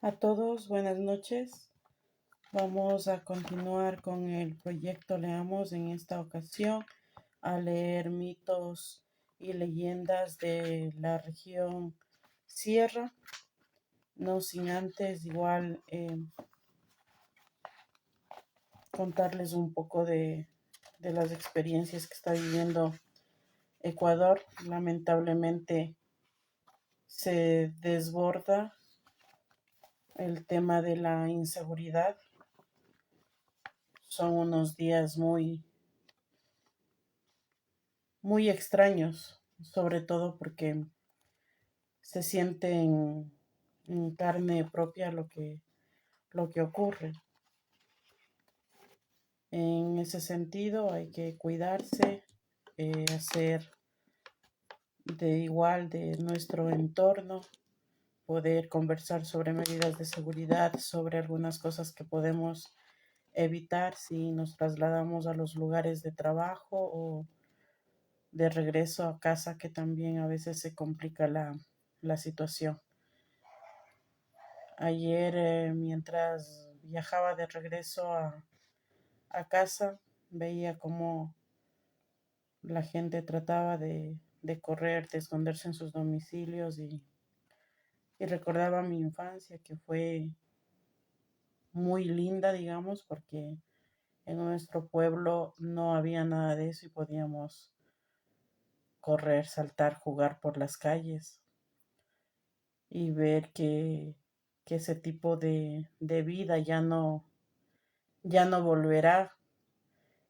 A todos, buenas noches. Vamos a continuar con el proyecto Leamos en esta ocasión a leer mitos y leyendas de la región Sierra, no sin antes igual contarles un poco de las experiencias que está viviendo Ecuador. Lamentablemente se desborda el tema de la inseguridad. Son unos días muy extraños, sobre todo porque se siente en carne propia lo que ocurre. En ese sentido hay que cuidarse, hacer de igual de nuestro entorno, poder conversar sobre medidas de seguridad, sobre algunas cosas que podemos evitar si nos trasladamos a los lugares de trabajo o de regreso a casa, que también a veces se complica la situación. Ayer, mientras viajaba de regreso a casa, veía cómo la gente trataba de correr, de esconderse en sus domicilios y recordaba mi infancia, que fue muy linda, digamos, porque en nuestro pueblo no había nada de eso y podíamos correr, saltar, jugar por las calles y ver que ese tipo de vida ya no volverá,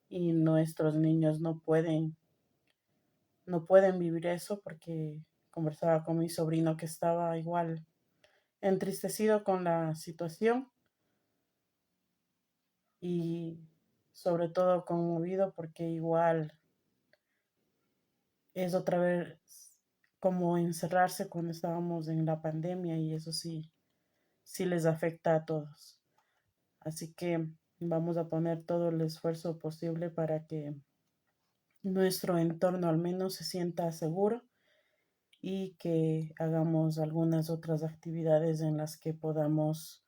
y nuestros niños no pueden vivir eso, porque conversaba con mi sobrino que estaba igual entristecido con la situación y sobre todo conmovido porque igual es otra vez como encerrarse cuando estábamos en la pandemia, y eso sí les afecta a todos. Así que vamos a poner todo el esfuerzo posible para que nuestro entorno al menos se sienta seguro y que hagamos algunas otras actividades en las que podamos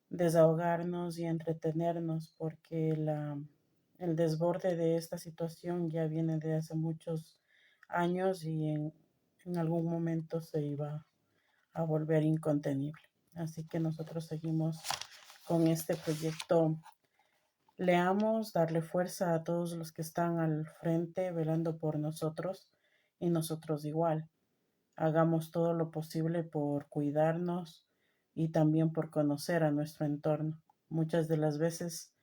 desahogarnos y entretenernos, porque el desborde de esta situación ya viene de hace muchos años y en algún momento se iba a volver incontenible. Así que nosotros seguimos con este proyecto. Leamos, darle fuerza a todos los que están al frente velando por nosotros, y nosotros igual. Hagamos todo lo posible por cuidarnos y también por conocer a nuestro entorno. Muchas de las veces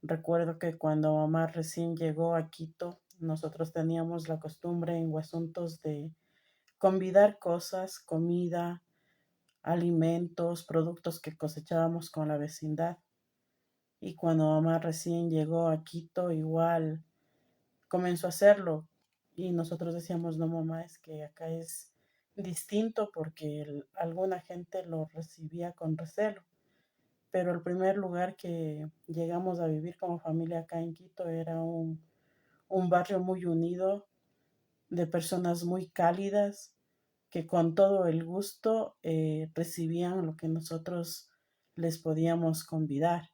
recuerdo que cuando mamá recién llegó a Quito, nosotros teníamos la costumbre en Huasuntos de convidar cosas, comida, alimentos, productos que cosechábamos con la vecindad. Y cuando mamá recién llegó a Quito, igual comenzó a hacerlo. Y nosotros decíamos, no mamá, es que acá es distinto, porque alguna gente lo recibía con recelo. Pero el primer lugar que llegamos a vivir como familia acá en Quito era un barrio muy unido, de personas muy cálidas, que con todo el gusto recibían lo que nosotros les podíamos convidar.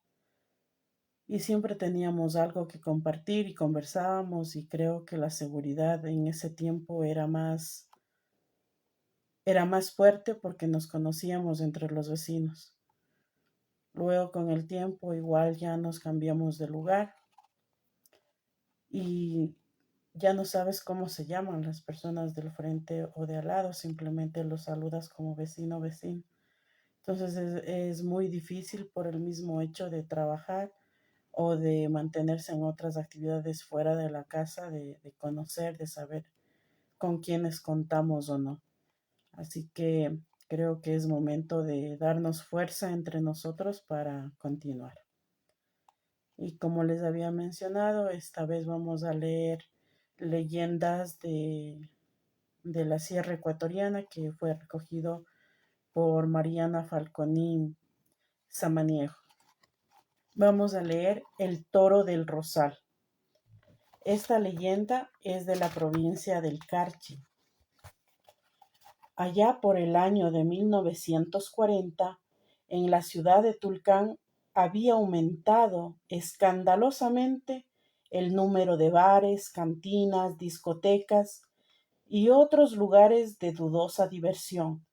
Y siempre teníamos algo que compartir y conversábamos, y creo que la seguridad en ese tiempo era más fuerte porque nos conocíamos entre los vecinos. Luego, con el tiempo, igual ya nos cambiamos de lugar y ya no sabes cómo se llaman las personas del frente o de al lado, simplemente los saludas como vecino o vecino. Entonces es muy difícil por el mismo hecho de trabajar o de mantenerse en otras actividades fuera de la casa, de conocer, de saber con quiénes contamos o no. Así que creo que es momento de darnos fuerza entre nosotros para continuar. Y como les había mencionado, esta vez vamos a leer leyendas de la Sierra Ecuatoriana, que fue recogido por Mariana Falconín Samaniego. Vamos a leer El Toro del Rosal. Esta leyenda es de la provincia del Carchi. Allá por el año de 1940, en la ciudad de Tulcán había aumentado escandalosamente el número de bares, cantinas, discotecas y otros lugares de dudosa diversión,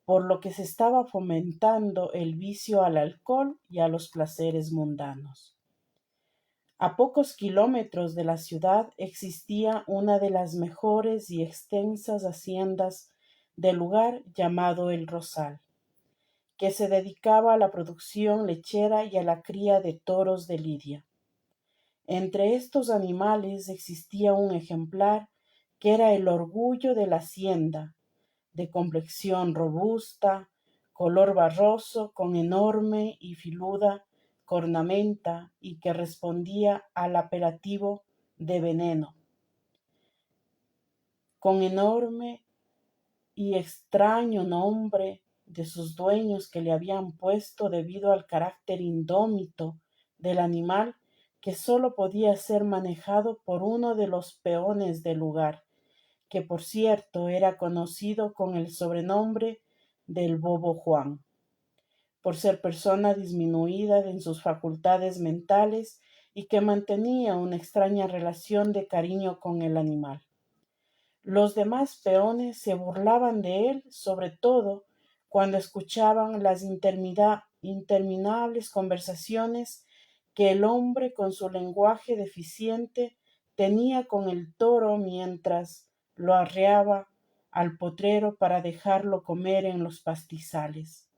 por lo que se estaba fomentando el vicio al alcohol y a los placeres mundanos. A pocos kilómetros de la ciudad existía una de las mejores y extensas haciendas del lugar llamado El Rosal, que se dedicaba a la producción lechera y a la cría de toros de lidia. Entre estos animales existía un ejemplar que era el orgullo de la hacienda, de complexión robusta, color barroso, con enorme y filuda cornamenta y que respondía al apelativo de veneno. Con enorme y extraño nombre de sus dueños que le habían puesto debido al carácter indómito del animal que sólo podía ser manejado por uno de los peones del lugar, que por cierto era conocido con el sobrenombre del Bobo Juan, por ser persona disminuida en sus facultades mentales y que mantenía una extraña relación de cariño con el animal. Los demás peones se burlaban de él, sobre todo cuando escuchaban las interminables conversaciones que el hombre con su lenguaje deficiente tenía con el toro mientras lo arreaba al potrero para dejarlo comer en los pastizales.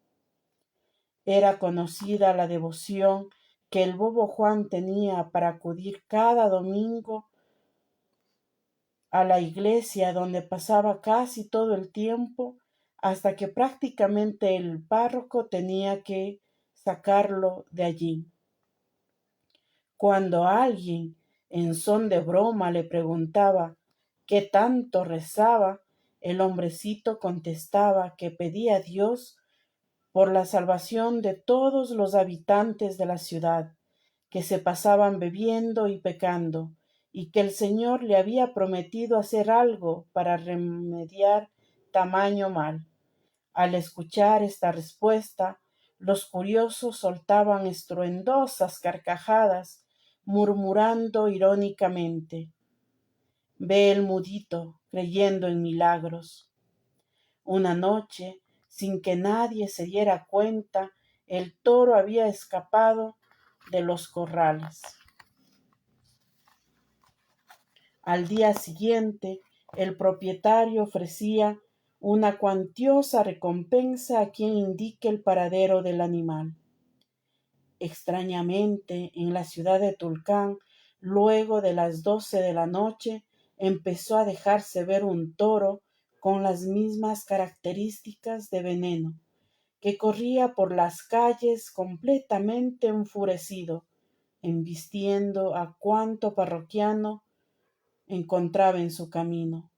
Era conocida la devoción que el Bobo Juan tenía para acudir cada domingo a la iglesia, donde pasaba casi todo el tiempo, hasta que prácticamente el párroco tenía que sacarlo de allí. Cuando alguien, en son de broma, le preguntaba qué tanto rezaba, el hombrecito contestaba que pedía a Dios por la salvación de todos los habitantes de la ciudad, que se pasaban bebiendo y pecando, y que el Señor le había prometido hacer algo para remediar tamaño mal. Al escuchar esta respuesta, los curiosos soltaban estruendosas carcajadas, murmurando irónicamente: «Ve el mudito, creyendo en milagros». Una noche, sin que nadie se diera cuenta, el toro había escapado de los corrales. Al día siguiente, el propietario ofrecía una cuantiosa recompensa a quien indique el paradero del animal. Extrañamente, en la ciudad de Tulcán, luego de las 12 de la noche, empezó a dejarse ver un toro con las mismas características de veneno, que corría por las calles completamente enfurecido, embistiendo a cuanto parroquiano encontraba en su camino.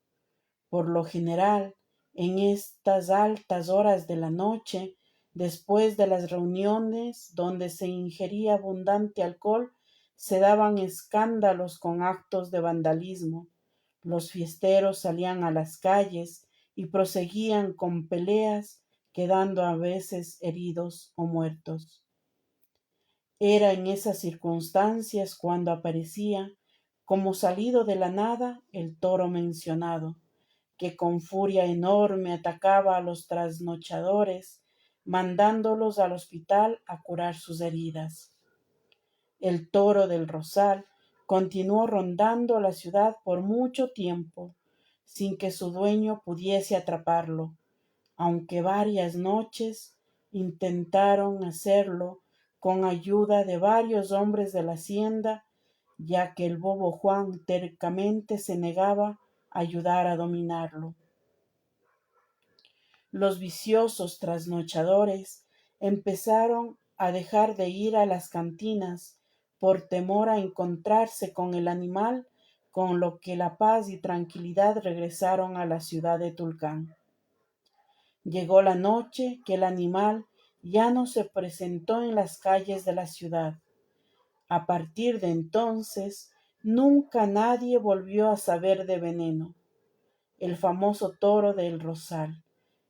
Por lo general, en estas altas horas de la noche, después de las reuniones donde se ingería abundante alcohol, se daban escándalos con actos de vandalismo. Los fiesteros salían a las calles y proseguían con peleas, quedando a veces heridos o muertos. Era en esas circunstancias cuando aparecía, como salido de la nada, el toro mencionado, que con furia enorme atacaba a los trasnochadores, mandándolos al hospital a curar sus heridas. El toro del Rosal continuó rondando la ciudad por mucho tiempo, sin que su dueño pudiese atraparlo, aunque varias noches intentaron hacerlo con ayuda de varios hombres de la hacienda, ya que el Bobo Juan tercamente se negaba a ayudar a dominarlo. Los viciosos trasnochadores empezaron a dejar de ir a las cantinas por temor a encontrarse con el animal, con lo que la paz y tranquilidad regresaron a la ciudad de Tulcán. Llegó la noche que el animal ya no se presentó en las calles de la ciudad. A partir de entonces, nunca nadie volvió a saber de Veneno, el famoso toro del Rosal.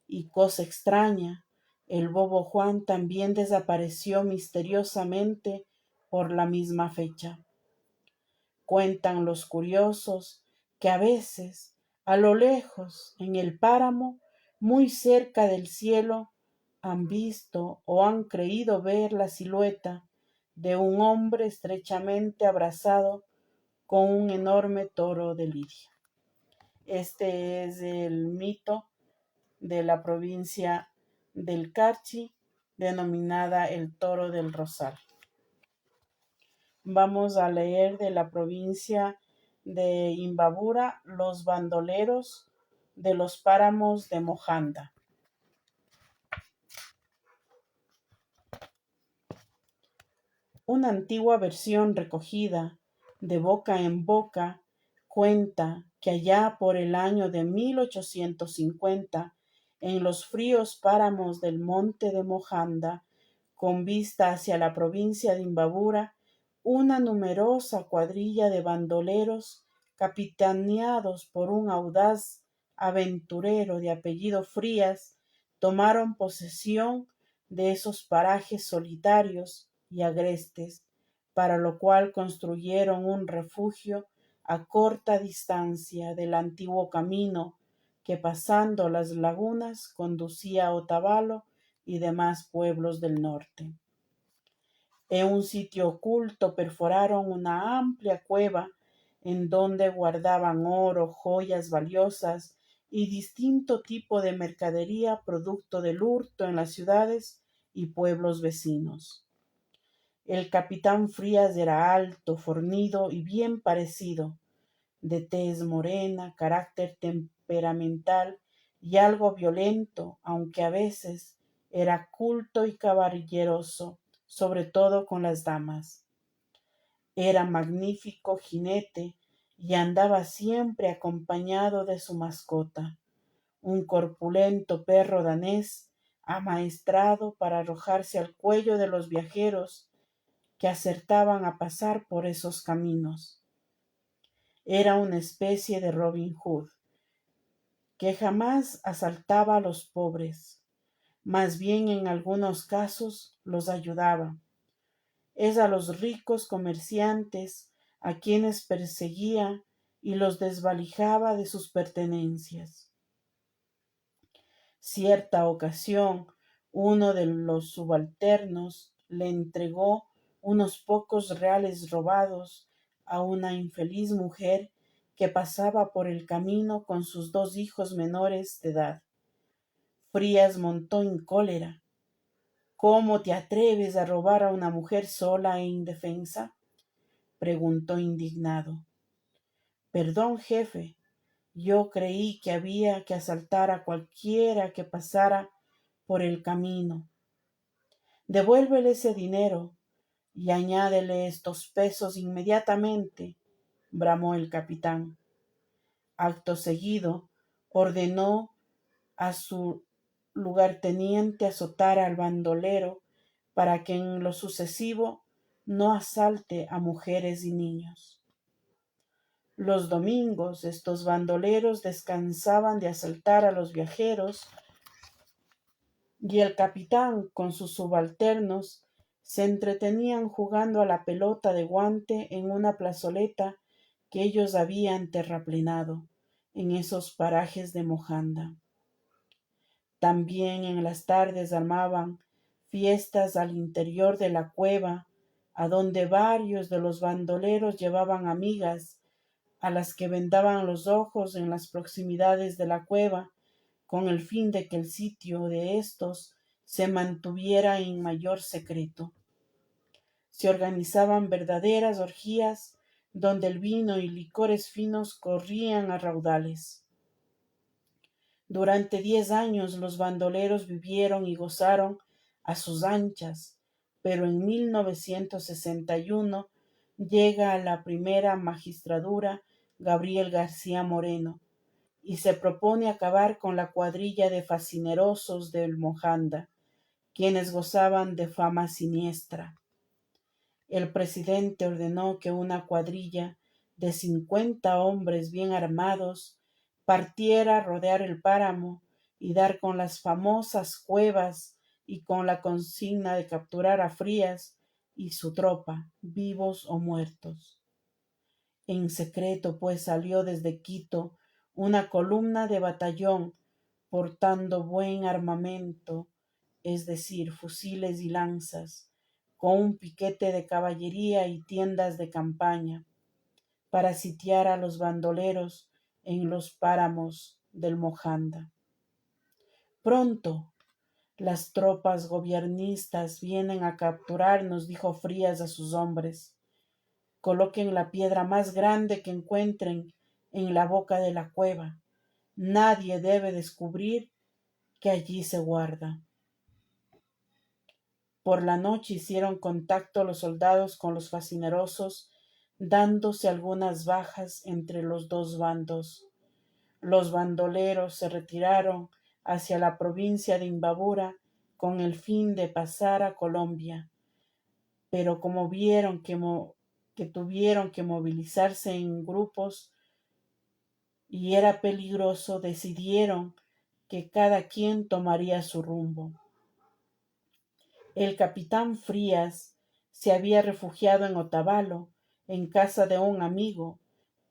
Y cosa extraña, El bobo Juan también desapareció misteriosamente por la misma fecha. Cuentan los curiosos que a veces, a lo lejos, en el páramo, muy cerca del cielo, han visto o han creído ver la silueta de un hombre estrechamente abrazado con un enorme toro de lidia. Este es el mito de la provincia del Carchi, denominada el Toro del Rosal. Vamos a leer de la provincia de Imbabura, los bandoleros de los páramos de Mojanda. Una antigua versión recogida de boca en boca cuenta que allá por el año de 1850, en los fríos páramos del monte de Mojanda, con vista hacia la provincia de Imbabura, una numerosa cuadrilla de bandoleros, capitaneados por un audaz aventurero de apellido Frías, tomaron posesión de esos parajes solitarios y agrestes, para lo cual construyeron un refugio a corta distancia del antiguo camino que, pasando las lagunas, conducía a Otavalo y demás pueblos del norte. En un sitio oculto perforaron una amplia cueva en donde guardaban oro, joyas valiosas y distinto tipo de mercadería producto del hurto en las ciudades y pueblos vecinos. El capitán Frías era alto, fornido y bien parecido, de tez morena, carácter temperamental y algo violento, aunque a veces era culto y caballeroso, sobre todo con las damas. Era magnífico jinete y andaba siempre acompañado de su mascota, un corpulento perro danés amaestrado para arrojarse al cuello de los viajeros que acertaban a pasar por esos caminos. Era una especie de Robin Hood, que jamás asaltaba a los pobres, más bien en algunos casos los ayudaba. Es a los ricos comerciantes a quienes perseguía y los desvalijaba de sus pertenencias. Cierta ocasión, uno de los subalternos le entregó unos pocos reales robados a una infeliz mujer que pasaba por el camino con sus 2 hijos menores de edad. Frías montó en cólera. ¿Cómo te atreves a robar a una mujer sola e indefensa?, preguntó indignado. Perdón, jefe, yo creí que había que asaltar a cualquiera que pasara por el camino. Devuélvele ese dinero y añádele estos pesos inmediatamente, bramó el capitán. Acto seguido, ordenó a su lugarteniente azotar al bandolero para que en lo sucesivo no asalte a mujeres y niños. Los domingos estos bandoleros descansaban de asaltar a los viajeros y el capitán con sus subalternos se entretenían jugando a la pelota de guante en una plazoleta que ellos habían terraplenado en esos parajes de Mojanda. También en las tardes armaban fiestas al interior de la cueva, a donde varios de los bandoleros llevaban amigas a las que vendaban los ojos en las proximidades de la cueva, con el fin de que el sitio de éstos se mantuviera en mayor secreto. Se organizaban verdaderas orgías donde el vino y licores finos corrían a raudales. Durante 10 años los bandoleros vivieron y gozaron a sus anchas, pero en 1961 llega a la primera magistradura Gabriel García Moreno y se propone acabar con la cuadrilla de fascinerosos del Mojanda, quienes gozaban de fama siniestra. El presidente ordenó que una cuadrilla de 50 hombres bien armados partiera a rodear el páramo y dar con las famosas cuevas y con la consigna de capturar a Frías y su tropa, vivos o muertos. En secreto, pues, salió desde Quito una columna de batallón portando buen armamento, es decir, fusiles y lanzas, con un piquete de caballería y tiendas de campaña, para sitiar a los bandoleros en los páramos del Mojanda. Pronto las tropas gobiernistas vienen a capturarnos, dijo Frías a sus hombres. Coloquen la piedra más grande que encuentren en la boca de la cueva. Nadie debe descubrir que allí se guarda. Por la noche hicieron contacto los soldados con los facinerosos, dándose algunas bajas entre los dos bandos. Los bandoleros se retiraron hacia la provincia de Imbabura con el fin de pasar a Colombia, pero como vieron que tuvieron que movilizarse en grupos y era peligroso, decidieron que cada quien tomaría su rumbo. El capitán Frías se había refugiado en Otavalo, en casa de un amigo,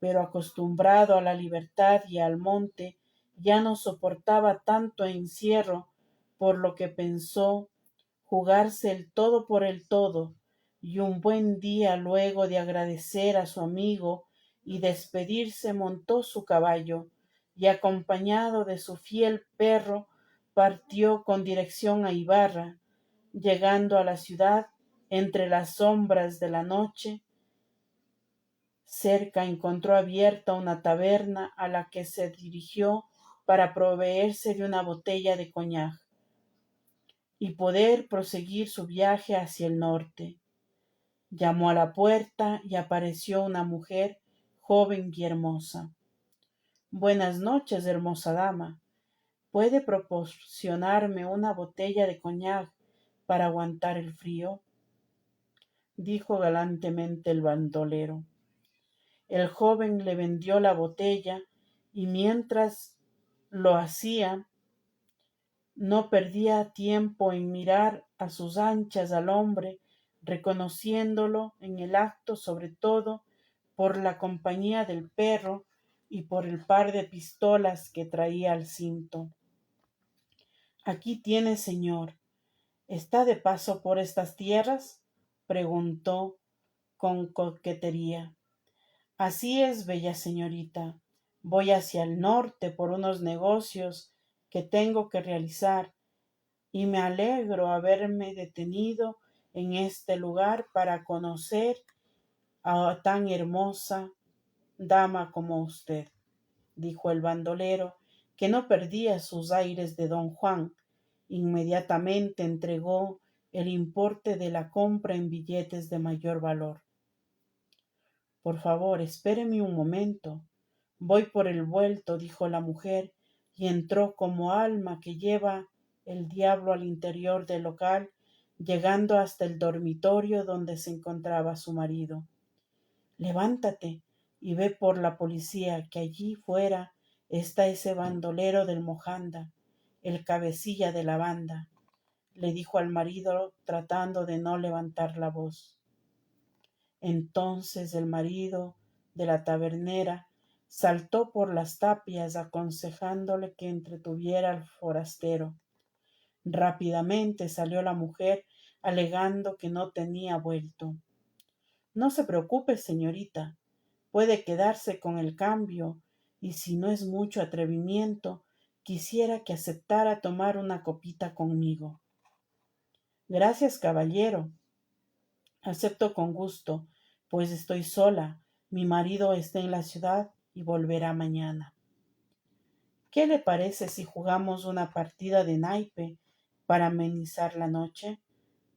pero acostumbrado a la libertad y al monte, ya no soportaba tanto encierro, por lo que pensó jugarse el todo por el todo, y un buen día, luego de agradecer a su amigo y despedirse, montó su caballo, y acompañado de su fiel perro, partió con dirección a Ibarra. Llegando a la ciudad, entre las sombras de la noche, cerca encontró abierta una taberna a la que se dirigió para proveerse de una botella de coñac y poder proseguir su viaje hacia el norte. Llamó a la puerta y apareció una mujer joven y hermosa. Buenas noches, hermosa dama. ¿Puede proporcionarme una botella de coñac para aguantar el frío?, dijo galantemente el bandolero. El joven le vendió la botella y mientras lo hacía, no perdía tiempo en mirar a sus anchas al hombre, reconociéndolo en el acto sobre todo por la compañía del perro y por el par de pistolas que traía al cinto. Aquí tiene, señor. ¿Está de paso por estas tierras?, preguntó con coquetería. Así es, bella señorita. Voy hacia el norte por unos negocios que tengo que realizar y me alegro haberme detenido en este lugar para conocer a tan hermosa dama como usted, dijo el bandolero, que no perdía sus aires de don Juan. Inmediatamente entregó el importe de la compra en billetes de mayor valor. Por favor, espéreme un momento. Voy por el vuelto, dijo la mujer, y entró como alma que lleva el diablo al interior del local, llegando hasta el dormitorio donde se encontraba su marido. Levántate y ve por la policía, que allí fuera está ese bandolero del Mojanda, el cabecilla de la banda, le dijo al marido tratando de no levantar la voz. Entonces el marido de la tabernera saltó por las tapias aconsejándole que entretuviera al forastero. Rápidamente salió la mujer alegando que no tenía vuelto. No se preocupe, señorita, puede quedarse con el cambio y si no es mucho atrevimiento, quisiera que aceptara tomar una copita conmigo. Gracias, caballero. Acepto con gusto, pues estoy sola. Mi marido está en la ciudad y volverá mañana. ¿Qué le parece si jugamos una partida de naipe para amenizar la noche?,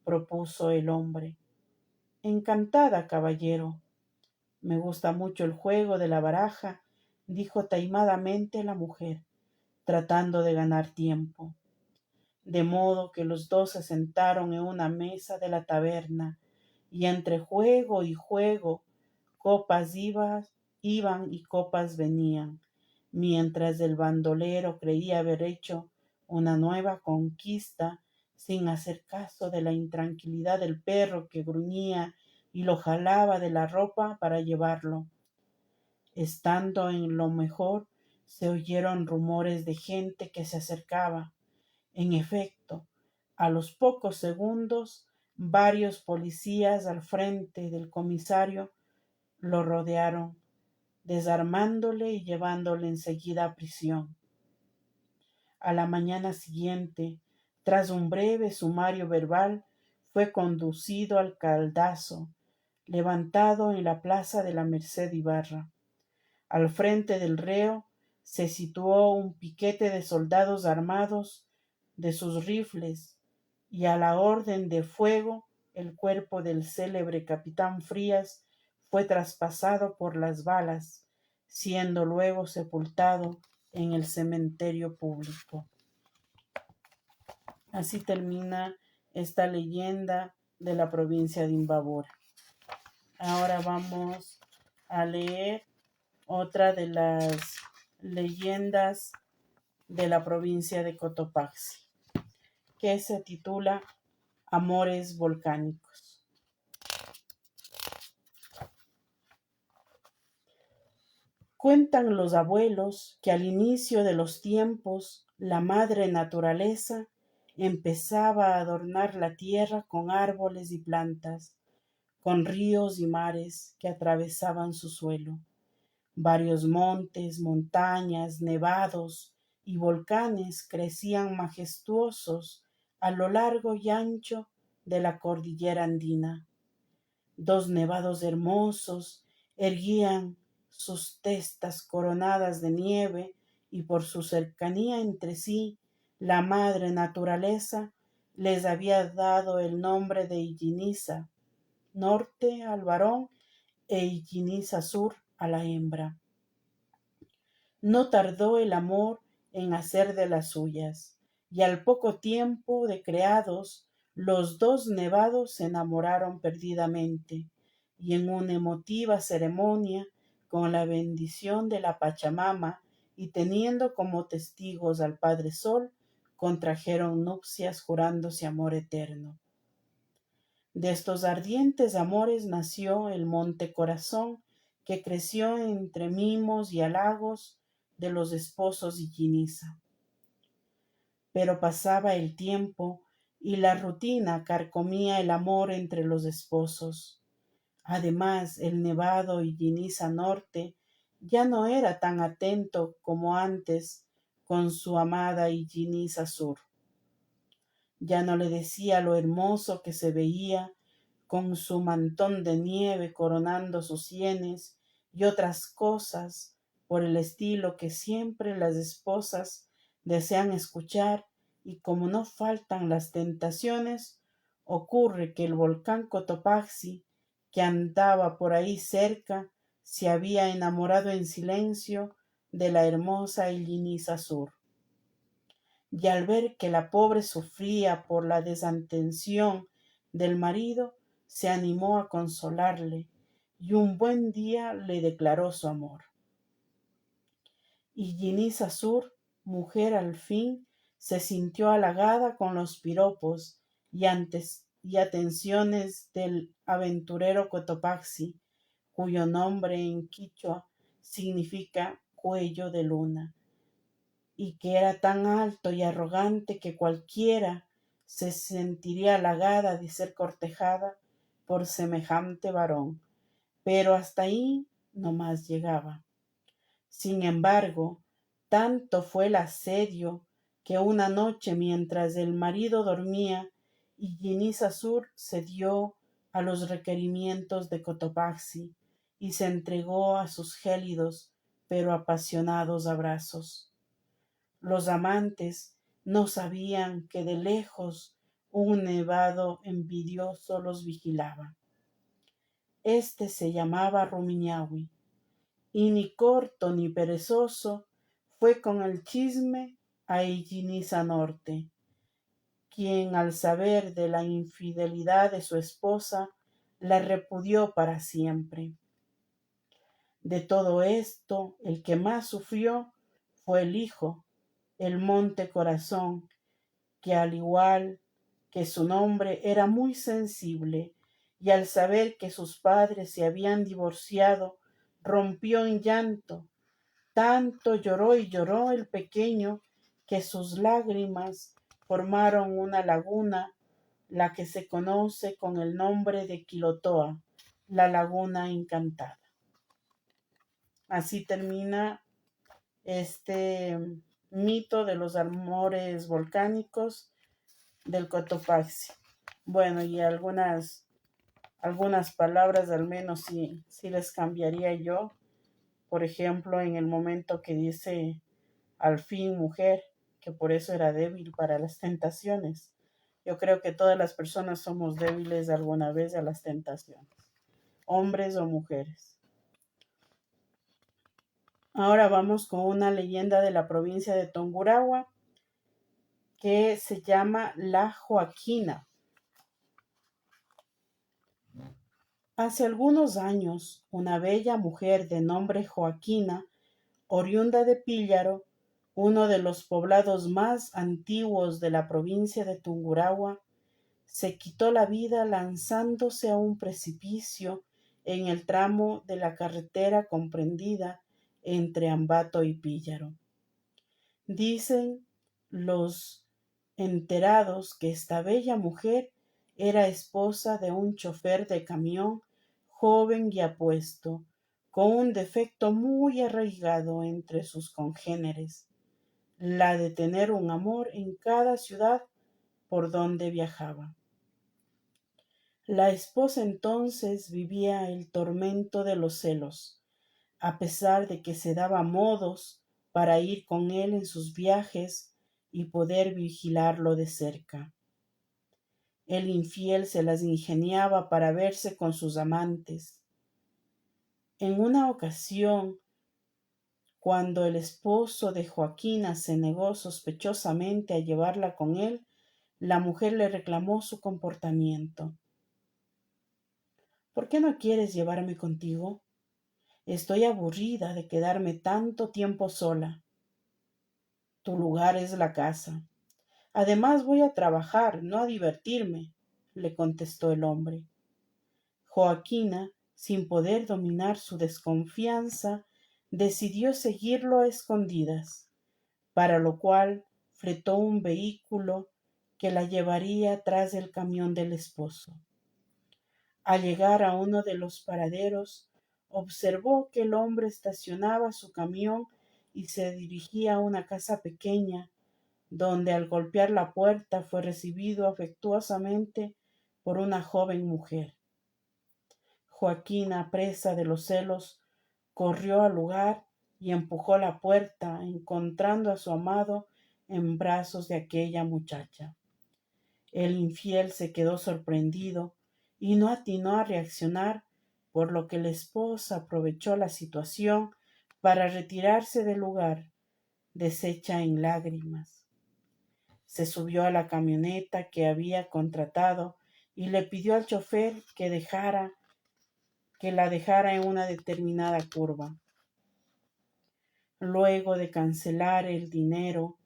propuso el hombre. Encantada, caballero. Me gusta mucho el juego de la baraja, dijo taimadamente la mujer, tratando de ganar tiempo. De modo que los dos se sentaron en una mesa de la taberna, y entre juego y juego, copas iban y copas venían, mientras el bandolero creía haber hecho una nueva conquista, sin hacer caso de la intranquilidad del perro que gruñía y lo jalaba de la ropa para llevarlo. Estando en lo mejor, se oyeron rumores de gente que se acercaba. En efecto, a los pocos segundos, varios policías al frente del comisario lo rodearon, desarmándole y llevándole enseguida a prisión. A la mañana siguiente, tras un breve sumario verbal, fue conducido al caldazo, levantado en la plaza de la Merced Ibarra. Al frente del reo se situó un piquete de soldados armados de sus rifles, y a la orden de fuego el cuerpo del célebre capitán Frías fue traspasado por las balas, siendo luego sepultado en el cementerio público. Así termina esta leyenda de la provincia de Imbabura. Ahora vamos a leer otra de las leyendas de la provincia de Cotopaxi, que se titula Amores volcánicos. Cuentan los abuelos que al inicio de los tiempos la madre naturaleza empezaba a adornar la tierra con árboles y plantas, con ríos y mares que atravesaban su suelo. Varios montes, montañas, nevados y volcanes crecían majestuosos a lo largo y ancho de la cordillera andina. Dos nevados hermosos erguían sus testas coronadas de nieve, y por su cercanía entre sí, la madre naturaleza les había dado el nombre de Illiniza norte al varón e Illiniza sur a la hembra. No tardó el amor en hacer de las suyas, y al poco tiempo de creados, los dos nevados se enamoraron perdidamente, y en una emotiva ceremonia, con la bendición de la Pachamama y teniendo como testigos al Padre Sol, contrajeron nupcias jurándose amor eterno. De estos ardientes amores nació el Monte Corazón, que creció entre mimos y halagos de los esposos y Illiniza. Pero pasaba el tiempo y la rutina carcomía el amor entre los esposos. Además, el nevado Illiniza norte ya no era tan atento como antes con su amada Illiniza sur. Ya no le decía lo hermoso que se veía con su mantón de nieve coronando sus sienes y otras cosas por el estilo que siempre las esposas desean escuchar, y como no faltan las tentaciones, ocurre que el volcán Cotopaxi, que andaba por ahí cerca, se había enamorado en silencio de la hermosa Illiniza sur. Y al ver que la pobre sufría por la desatención del marido, se animó a consolarle, y un buen día le declaró su amor. Y Illiniza sur, mujer al fin, se sintió halagada con los piropos y atenciones del aventurero Cotopaxi, cuyo nombre en quichua significa cuello de luna, y que era tan alto y arrogante que cualquiera se sentiría halagada de ser cortejada por semejante varón, pero hasta ahí no más llegaba. Sin embargo, tanto fue el asedio que una noche, mientras el marido dormía, Illiniza sur cedió a los requerimientos de Cotopaxi y se entregó a sus gélidos pero apasionados abrazos. Los amantes no sabían que de lejos un nevado envidioso los vigilaba. Este se llamaba Rumiñahui, y ni corto ni perezoso fue con el chisme a Illiniza norte, quien al saber de la infidelidad de su esposa la repudió para siempre. De todo esto, el que más sufrió fue el hijo, el Monte Corazón, que al igual que su nombre era muy sensible, y al saber que sus padres se habían divorciado, rompió en llanto. Tanto lloró y lloró el pequeño que sus lágrimas formaron una laguna, la que se conoce con el nombre de Quilotoa, la laguna encantada. Así termina este mito de los amores volcánicos del Cotopaxi. Bueno, y algunas palabras al menos sí les cambiaría yo. Por ejemplo, en el momento que dice al fin mujer, que por eso era débil para las tentaciones. Yo creo que todas las personas somos débiles alguna vez a las tentaciones, hombres o mujeres. Ahora vamos con una leyenda de la provincia de Tungurahua que se llama La Joaquina. Hace algunos años, una bella mujer de nombre Joaquina, oriunda de Píllaro, uno de los poblados más antiguos de la provincia de Tungurahua, se quitó la vida lanzándose a un precipicio en el tramo de la carretera comprendida entre Ambato y Píllaro. Dicen los enterados que esta bella mujer era esposa de un chofer de camión joven y apuesto, con un defecto muy arraigado entre sus congéneres, la de tener un amor en cada ciudad por donde viajaba. La esposa entonces vivía el tormento de los celos, a pesar de que se daba modos para ir con él en sus viajes y poder vigilarlo de cerca. El infiel se las ingeniaba para verse con sus amantes. En una ocasión, cuando el esposo de Joaquina se negó sospechosamente a llevarla con él, la mujer le reclamó su comportamiento. ¿Por qué no quieres llevarme contigo? Estoy aburrida de quedarme tanto tiempo sola. Tu lugar es la casa. Además voy a trabajar, no a divertirme, le contestó el hombre. Joaquina, sin poder dominar su desconfianza, decidió seguirlo a escondidas, para lo cual fletó un vehículo que la llevaría tras el camión del esposo. Al llegar a uno de los paraderos, observó que el hombre estacionaba su camión y se dirigía a una casa pequeña, donde al golpear la puerta fue recibido afectuosamente por una joven mujer. Joaquina, presa de los celos, corrió al lugar y empujó la puerta, encontrando a su amado en brazos de aquella muchacha. El infiel se quedó sorprendido y no atinó a reaccionar, por lo que la esposa aprovechó la situación para retirarse del lugar, deshecha en lágrimas. Se subió a la camioneta que había contratado y le pidió al chofer que la dejara en una determinada curva. Luego de cancelar el dinero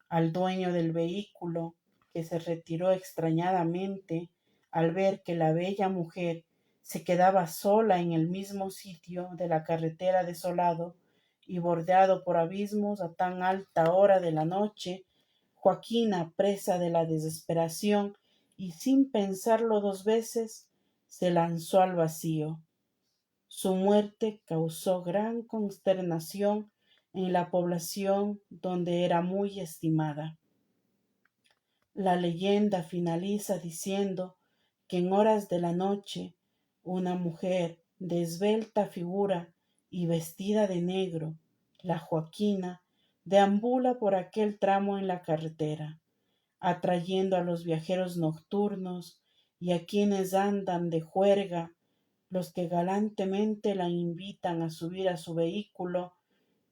al dueño del vehículo, que se retiró extrañadamente al ver que la bella mujer se quedaba sola en el mismo sitio de la carretera desolado y bordeado por abismos a tan alta hora de la noche, Joaquina, presa de la desesperación y sin pensarlo dos veces, se lanzó al vacío. Su muerte causó gran consternación en la población donde era muy estimada. La leyenda finaliza diciendo que en horas de la noche una mujer de esbelta figura y vestida de negro, la Joaquina, deambula por aquel tramo en la carretera, atrayendo a los viajeros nocturnos y a quienes andan de juerga, los que galantemente la invitan a subir a su vehículo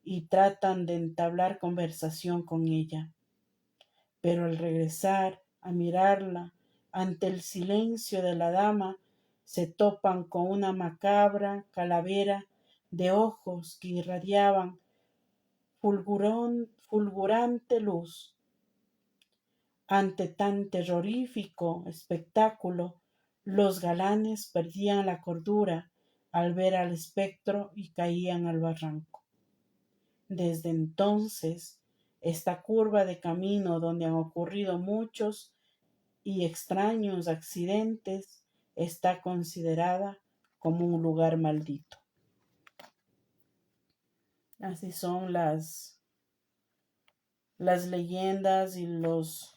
y tratan de entablar conversación con ella. Pero al regresar a mirarla, ante el silencio de la dama, se topan con una macabra calavera de ojos que irradiaban fulgurante luz. Ante tan terrorífico espectáculo, los galanes perdían la cordura al ver al espectro y caían al barranco. Desde entonces, esta curva de camino donde han ocurrido muchos y extraños accidentes está considerada como un lugar maldito. Así son las leyendas y los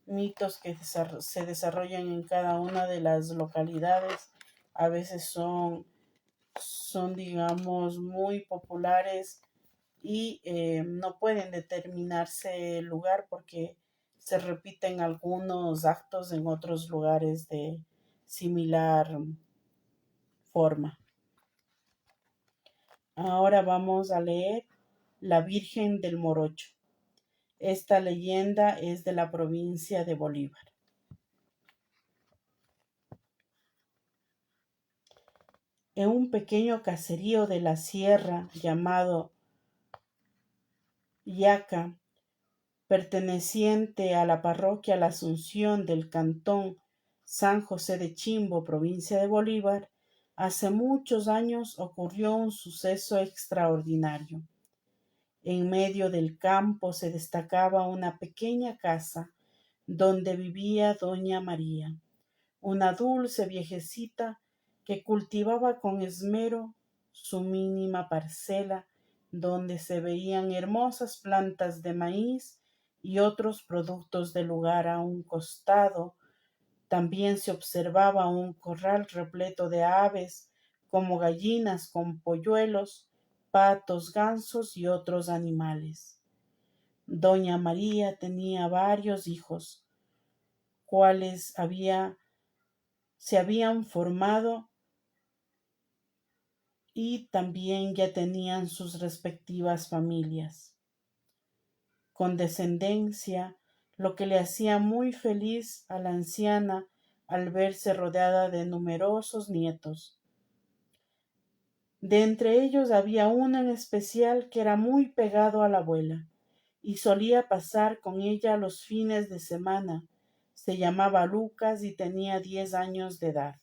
mitos que se desarrollan en cada una de las localidades. A veces son digamos, muy populares y no pueden determinarse el lugar porque se repiten algunos actos en otros lugares de similar forma. Ahora vamos a leer La Virgen del Morocho. Esta leyenda es de la provincia de Bolívar. En un pequeño caserío de la sierra llamado Yaca, perteneciente a la parroquia La Asunción del cantón San José de Chimbo, provincia de Bolívar, hace muchos años ocurrió un suceso extraordinario. En medio del campo se destacaba una pequeña casa donde vivía doña María, una dulce viejecita que cultivaba con esmero su mínima parcela donde se veían hermosas plantas de maíz y otros productos del lugar. A un costado también se observaba un corral repleto de aves como gallinas con polluelos, patos, gansos y otros animales. Doña María tenía varios hijos, cuales se habían formado y también ya tenían sus respectivas familias, con descendencia, lo que le hacía muy feliz a la anciana al verse rodeada de numerosos nietos. De entre ellos había uno en especial que era muy pegado a la abuela y solía pasar con ella los fines de semana. Se llamaba Lucas y tenía 10 años de edad.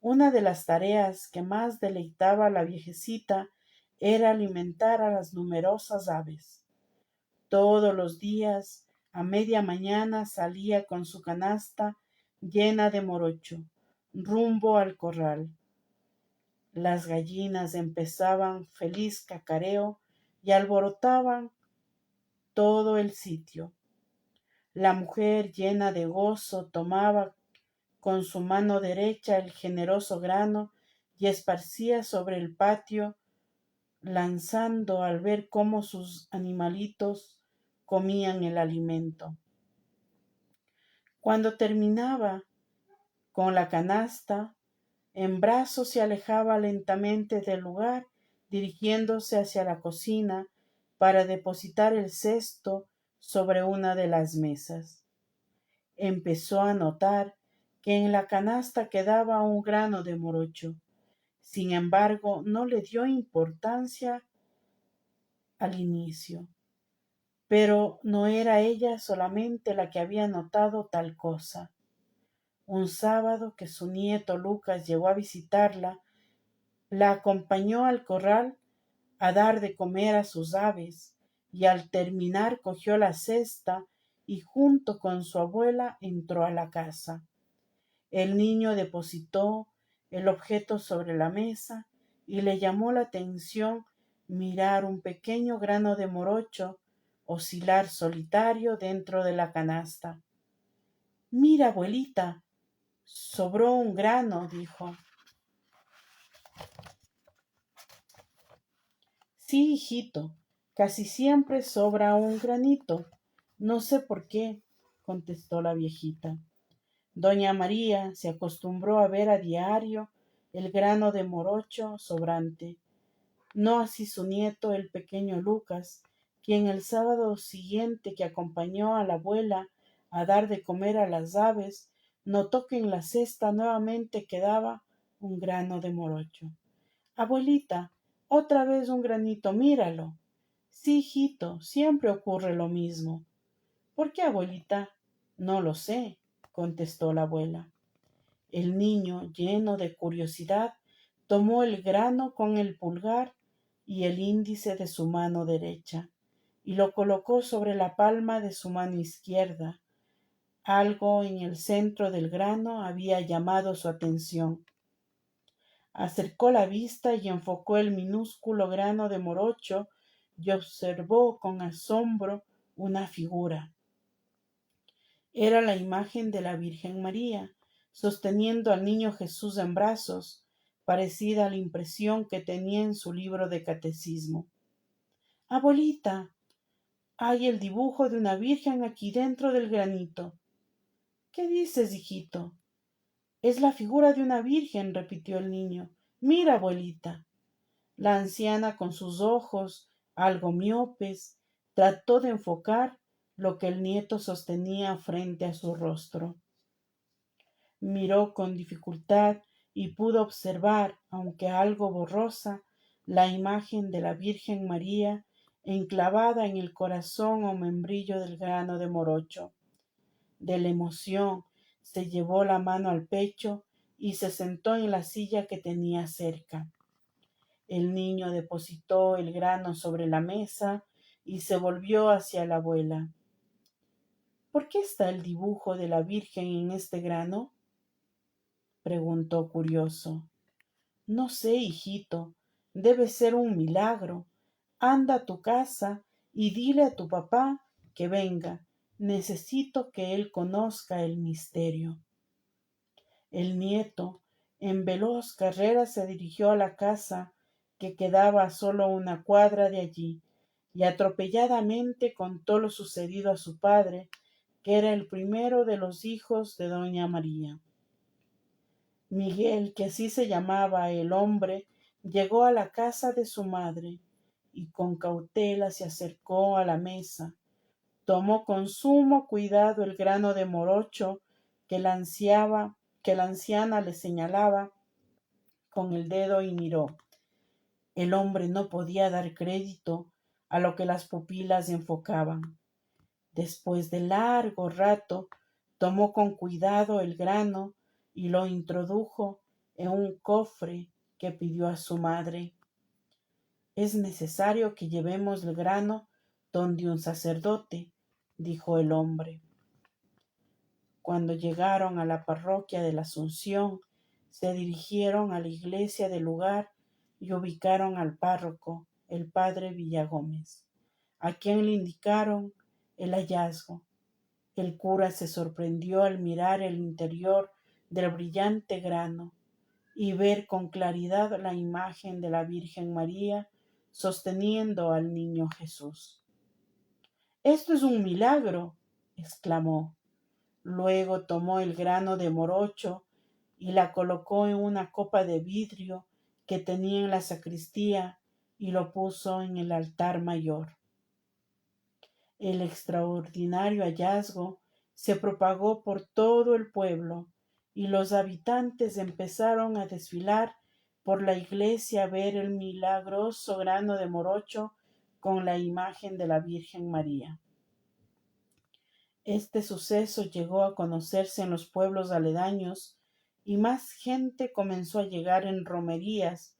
Una de las tareas que más deleitaba a la viejecita era alimentar a las numerosas aves. Todos los días, a media mañana, salía con su canasta llena de morocho, rumbo al corral. Las gallinas empezaban feliz cacareo y alborotaban todo el sitio. La mujer, llena de gozo, tomaba con su mano derecha el generoso grano y esparcía sobre el patio, lanzando al ver cómo sus animalitos comían el alimento. Cuando terminaba con la canasta, en brazos se alejaba lentamente del lugar, dirigiéndose hacia la cocina para depositar el cesto sobre una de las mesas. Empezó a notar que en la canasta quedaba un grano de morocho. Sin embargo, no le dio importancia al inicio. Pero no era ella solamente la que había notado tal cosa. Un sábado que su nieto Lucas llegó a visitarla, la acompañó al corral a dar de comer a sus aves y al terminar cogió la cesta y junto con su abuela entró a la casa. El niño depositó el objeto sobre la mesa y le llamó la atención mirar un pequeño grano de morocho oscilar solitario dentro de la canasta. Mira, abuelita, sobró un grano, dijo. Sí, hijito, casi siempre sobra un granito. No sé por qué, contestó la viejita. Doña María se acostumbró a ver a diario el grano de morocho sobrante. No así su nieto, el pequeño Lucas, quien el sábado siguiente que acompañó a la abuela a dar de comer a las aves, notó que en la cesta nuevamente quedaba un grano de morocho. Abuelita, otra vez un granito, míralo. Sí, hijito, siempre ocurre lo mismo. ¿Por qué, abuelita? No lo sé, contestó la abuela. El niño, lleno de curiosidad, tomó el grano con el pulgar y el índice de su mano derecha y lo colocó sobre la palma de su mano izquierda. Algo en el centro del grano había llamado su atención. Acercó la vista y enfocó el minúsculo grano de morocho y observó con asombro una figura. Era la imagen de la Virgen María, sosteniendo al niño Jesús en brazos, parecida a la impresión que tenía en su libro de catecismo. Abuelita, hay el dibujo de una Virgen aquí dentro del granito. ¿Qué dices, hijito? Es la figura de una Virgen, repitió el niño. Mira, abuelita. La anciana, con sus ojos algo miopes, trató de enfocar lo que el nieto sostenía frente a su rostro. Miró con dificultad y pudo observar, aunque algo borrosa, la imagen de la Virgen María enclavada en el corazón o membrillo del grano de morocho. De la emoción se llevó la mano al pecho y se sentó en la silla que tenía cerca. El niño depositó el grano sobre la mesa y se volvió hacia la abuela. ¿Por qué está el dibujo de la Virgen en este grano? Preguntó curioso. No sé, hijito, debe ser un milagro. Anda a tu casa y dile a tu papá que venga. Necesito que él conozca el misterio. El nieto, en veloz carrera, se dirigió a la casa, que quedaba a solo una cuadra de allí, y atropelladamente contó lo sucedido a su padre, que era el primero de los hijos de doña María. Miguel, que así se llamaba el hombre, llegó a la casa de su madre y con cautela se acercó a la mesa. Tomó con sumo cuidado el grano de morocho que que la anciana le señalaba con el dedo y miró. El hombre no podía dar crédito a lo que las pupilas enfocaban. Después de largo rato, tomó con cuidado el grano y lo introdujo en un cofre que pidió a su madre. Es necesario que llevemos el grano donde un sacerdote, dijo el hombre. Cuando llegaron a la parroquia de la Asunción, se dirigieron a la iglesia del lugar y ubicaron al párroco, el padre Villagómez, a quien le indicaron el hallazgo. El cura se sorprendió al mirar el interior del brillante grano y ver con claridad la imagen de la Virgen María sosteniendo al niño Jesús. «Esto es un milagro», exclamó. Luego tomó el grano de morocho y la colocó en una copa de vidrio que tenía en la sacristía y lo puso en el altar mayor. El extraordinario hallazgo se propagó por todo el pueblo y los habitantes empezaron a desfilar por la iglesia a ver el milagroso grano de morocho con la imagen de la Virgen María. Este suceso llegó a conocerse en los pueblos aledaños y más gente comenzó a llegar en romerías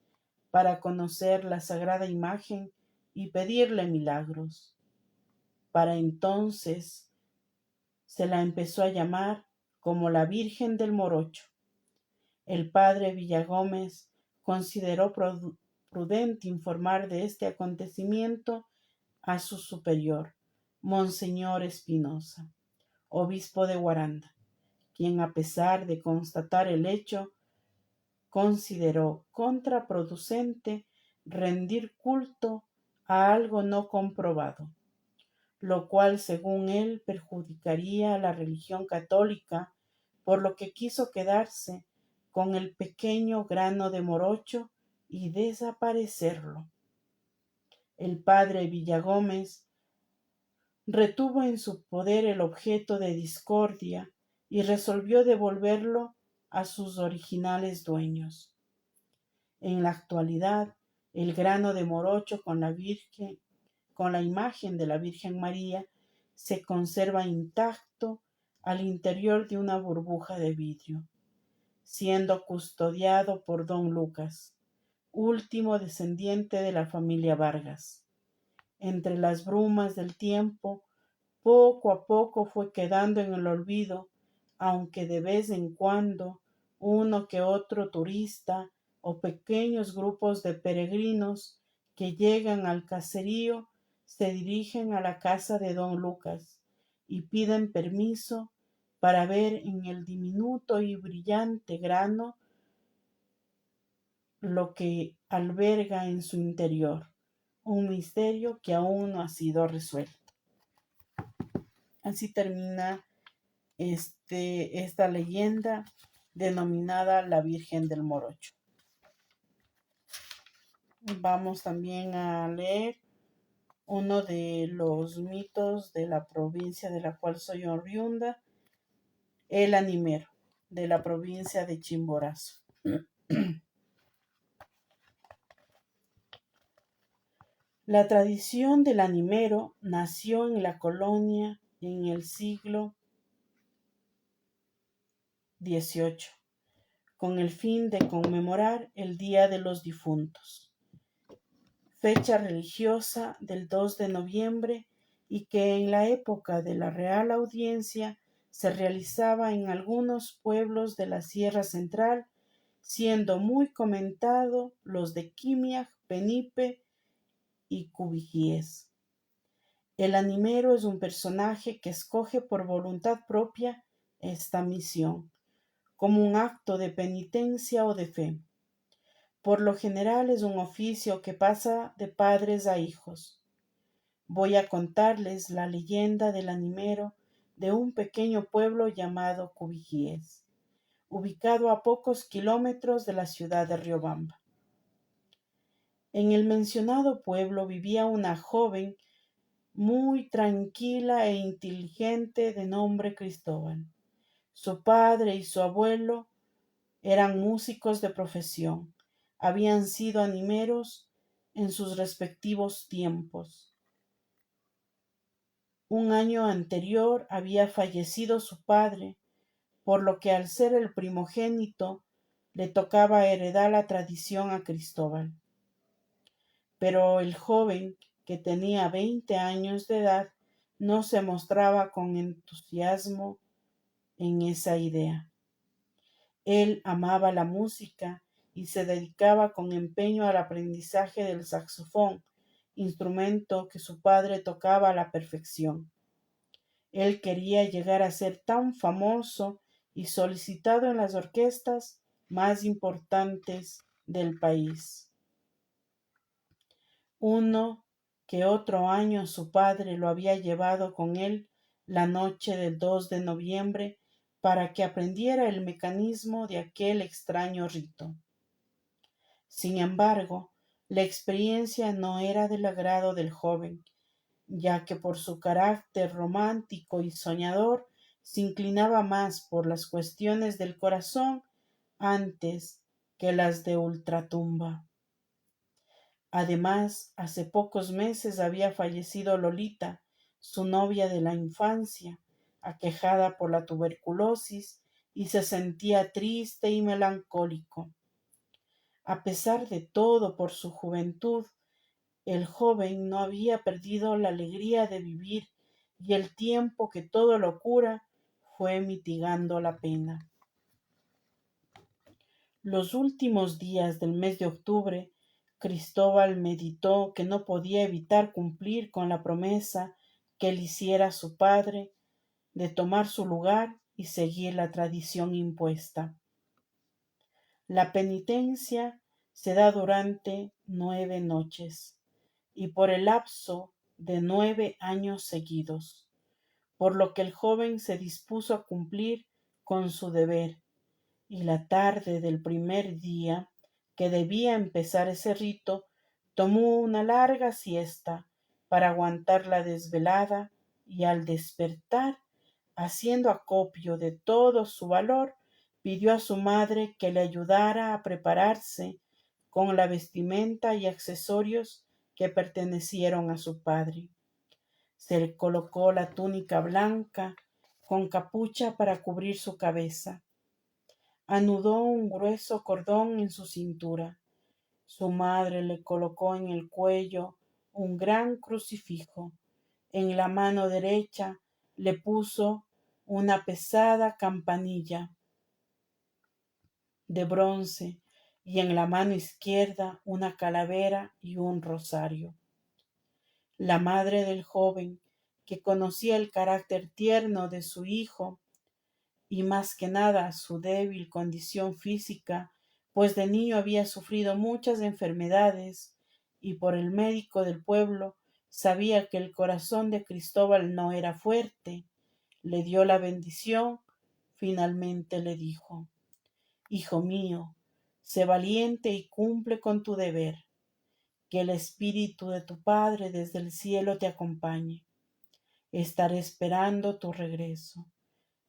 para conocer la sagrada imagen y pedirle milagros. Para entonces se la empezó a llamar como la Virgen del Morocho. El padre Villagómez consideró prudente informar de este acontecimiento a su superior, Monseñor Espinosa, obispo de Guaranda, quien, a pesar de constatar el hecho, consideró contraproducente rendir culto a algo no comprobado, lo cual, según él, perjudicaría a la religión católica, por lo que quiso quedarse con el pequeño grano de morocho y desaparecerlo. El padre Villagómez retuvo en su poder el objeto de discordia y resolvió devolverlo a sus originales dueños. En la actualidad, el grano de morocho con la imagen de la Virgen María se conserva intacto al interior de una burbuja de vidrio, siendo custodiado por don Lucas, último descendiente de la familia Vargas. Entre las brumas del tiempo, poco a poco fue quedando en el olvido, aunque de vez en cuando uno que otro turista o pequeños grupos de peregrinos que llegan al caserío se dirigen a la casa de don Lucas y piden permiso para ver en el diminuto y brillante grano lo que alberga en su interior, un misterio que aún no ha sido resuelto. Así termina esta leyenda denominada la Virgen del Morocho. Vamos también a leer uno de los mitos de la provincia de la cual soy oriunda, el animero, de la provincia de Chimborazo. La tradición del animero nació en la colonia en el siglo XVIII, con el fin de conmemorar el Día de los Difuntos, fecha religiosa del 2 de noviembre y que en la época de la Real Audiencia se realizaba en algunos pueblos de la Sierra Central, siendo muy comentado los de Quimiaj, Penipe y Cubijíes. El animero es un personaje que escoge por voluntad propia esta misión, como un acto de penitencia o de fe. Por lo general es un oficio que pasa de padres a hijos. Voy a contarles la leyenda del animero de un pequeño pueblo llamado Cubijíes, ubicado a pocos kilómetros de la ciudad de Riobamba. En el mencionado pueblo vivía una joven muy tranquila e inteligente de nombre Cristóbal. Su padre y su abuelo eran músicos de profesión. Habían sido animeros en sus respectivos tiempos. Un año anterior había fallecido su padre, por lo que al ser el primogénito le tocaba heredar la tradición a Cristóbal. Pero el joven, que tenía 20 años de edad, no se mostraba con entusiasmo en esa idea. Él amaba la música y se dedicaba con empeño al aprendizaje del saxofón, instrumento que su padre tocaba a la perfección. Él quería llegar a ser tan famoso y solicitado en las orquestas más importantes del país. Uno que otro año su padre lo había llevado con él la noche del 2 de noviembre para que aprendiera el mecanismo de aquel extraño rito. Sin embargo, la experiencia no era del agrado del joven, ya que por su carácter romántico y soñador se inclinaba más por las cuestiones del corazón antes que las de ultratumba. Además, hace pocos meses había fallecido Lolita, su novia de la infancia, aquejada por la tuberculosis, y se sentía triste y melancólico. A pesar de todo, por su juventud, el joven no había perdido la alegría de vivir y el tiempo que todo lo cura fue mitigando la pena. Los últimos días del mes de octubre, Cristóbal meditó que no podía evitar cumplir con la promesa que le hiciera su padre de tomar su lugar y seguir la tradición impuesta. La penitencia se da durante 9 noches y por el lapso de 9 años seguidos, por lo que el joven se dispuso a cumplir con su deber, y la tarde del primer día que debía empezar ese rito, tomó una larga siesta para aguantar la desvelada y al despertar, haciendo acopio de todo su valor, pidió a su madre que le ayudara a prepararse con la vestimenta y accesorios que pertenecieron a su padre. Se le colocó la túnica blanca con capucha para cubrir su cabeza. Anudó un grueso cordón en su cintura. Su madre le colocó en el cuello un gran crucifijo. En la mano derecha le puso una pesada campanilla de bronce y en la mano izquierda una calavera y un rosario. La madre del joven, que conocía el carácter tierno de su hijo y más que nada su débil condición física, pues de niño había sufrido muchas enfermedades y por el médico del pueblo sabía que el corazón de Cristóbal no era fuerte, le dio la bendición. Finalmente le dijo: Hijo mío, sé valiente y cumple con tu deber. Que el espíritu de tu Padre desde el cielo te acompañe. Estaré esperando tu regreso.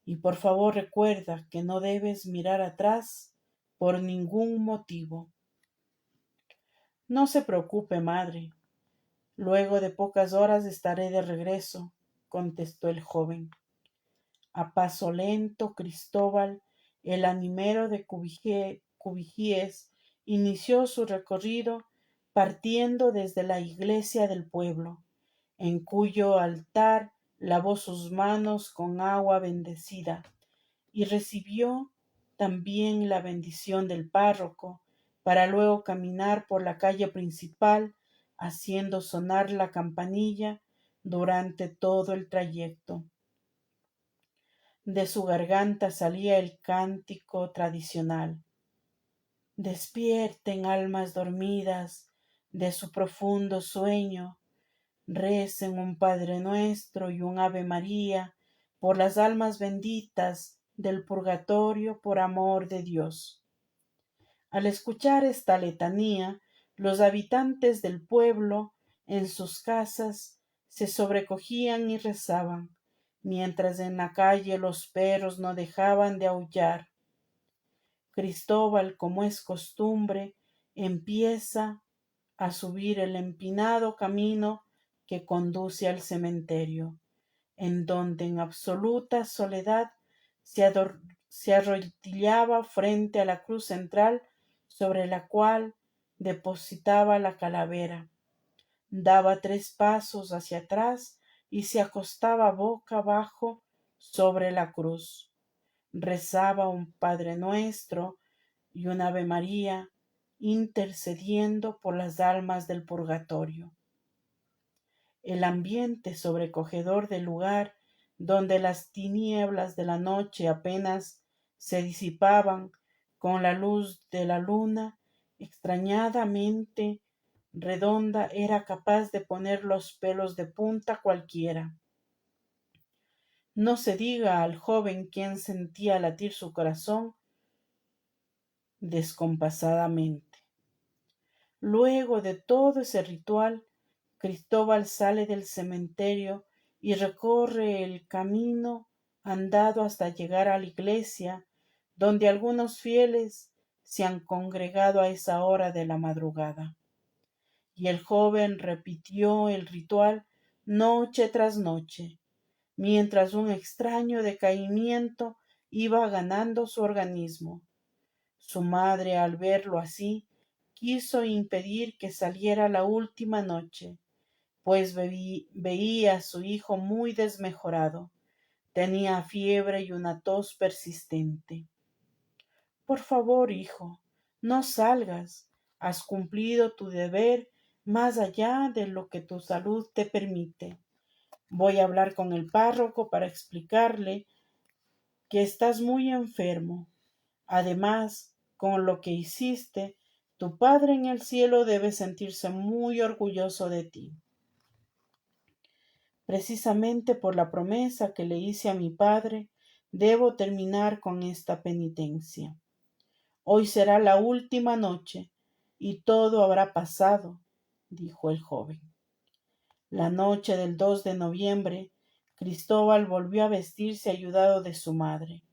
Y por favor recuerda que no debes mirar atrás por ningún motivo. No se preocupe, madre. Luego de pocas horas estaré de regreso, contestó el joven. A paso lento, Cristóbal, el animero de Cubijíes, inició su recorrido partiendo desde la iglesia del pueblo, en cuyo altar lavó sus manos con agua bendecida y recibió también la bendición del párroco, para luego caminar por la calle principal haciendo sonar la campanilla durante todo el trayecto. De su garganta salía el cántico tradicional. Despierten, almas dormidas, de su profundo sueño, recen un Padre Nuestro y un Ave María por las almas benditas del purgatorio por amor de Dios. Al escuchar esta letanía, los habitantes del pueblo en sus casas se sobrecogían y rezaban, mientras en la calle los perros no dejaban de aullar. Cristóbal, como es costumbre, empieza a subir el empinado camino que conduce al cementerio, en donde en absoluta soledad se arrodillaba frente a la cruz central sobre la cual depositaba la calavera. Daba 3 pasos hacia atrás y se acostaba boca abajo sobre la cruz. Rezaba un Padre Nuestro y un Ave María, intercediendo por las almas del purgatorio. El ambiente sobrecogedor del lugar, donde las tinieblas de la noche apenas se disipaban con la luz de la luna, extrañadamente redonda, era capaz de poner los pelos de punta cualquiera. No se diga al joven quien sentía latir su corazón descompasadamente. Luego de todo ese ritual, Cristóbal sale del cementerio y recorre el camino andado hasta llegar a la iglesia, donde algunos fieles se han congregado a esa hora de la madrugada. Y el joven repitió el ritual noche tras noche, mientras un extraño decaimiento iba ganando su organismo. Su madre, al verlo así, quiso impedir que saliera la última noche, pues veía a su hijo muy desmejorado. Tenía fiebre y una tos persistente. Por favor, hijo, no salgas. Has cumplido tu deber más allá de lo que tu salud te permite. Voy a hablar con el párroco para explicarle que estás muy enfermo. Además, con lo que hiciste, tu Padre en el cielo debe sentirse muy orgulloso de ti. Precisamente por la promesa que le hice a mi Padre, debo terminar con esta penitencia. Hoy será la última noche y todo habrá pasado, dijo el joven. La noche del 2 de noviembre, Cristóbal volvió a vestirse ayudado de su madre.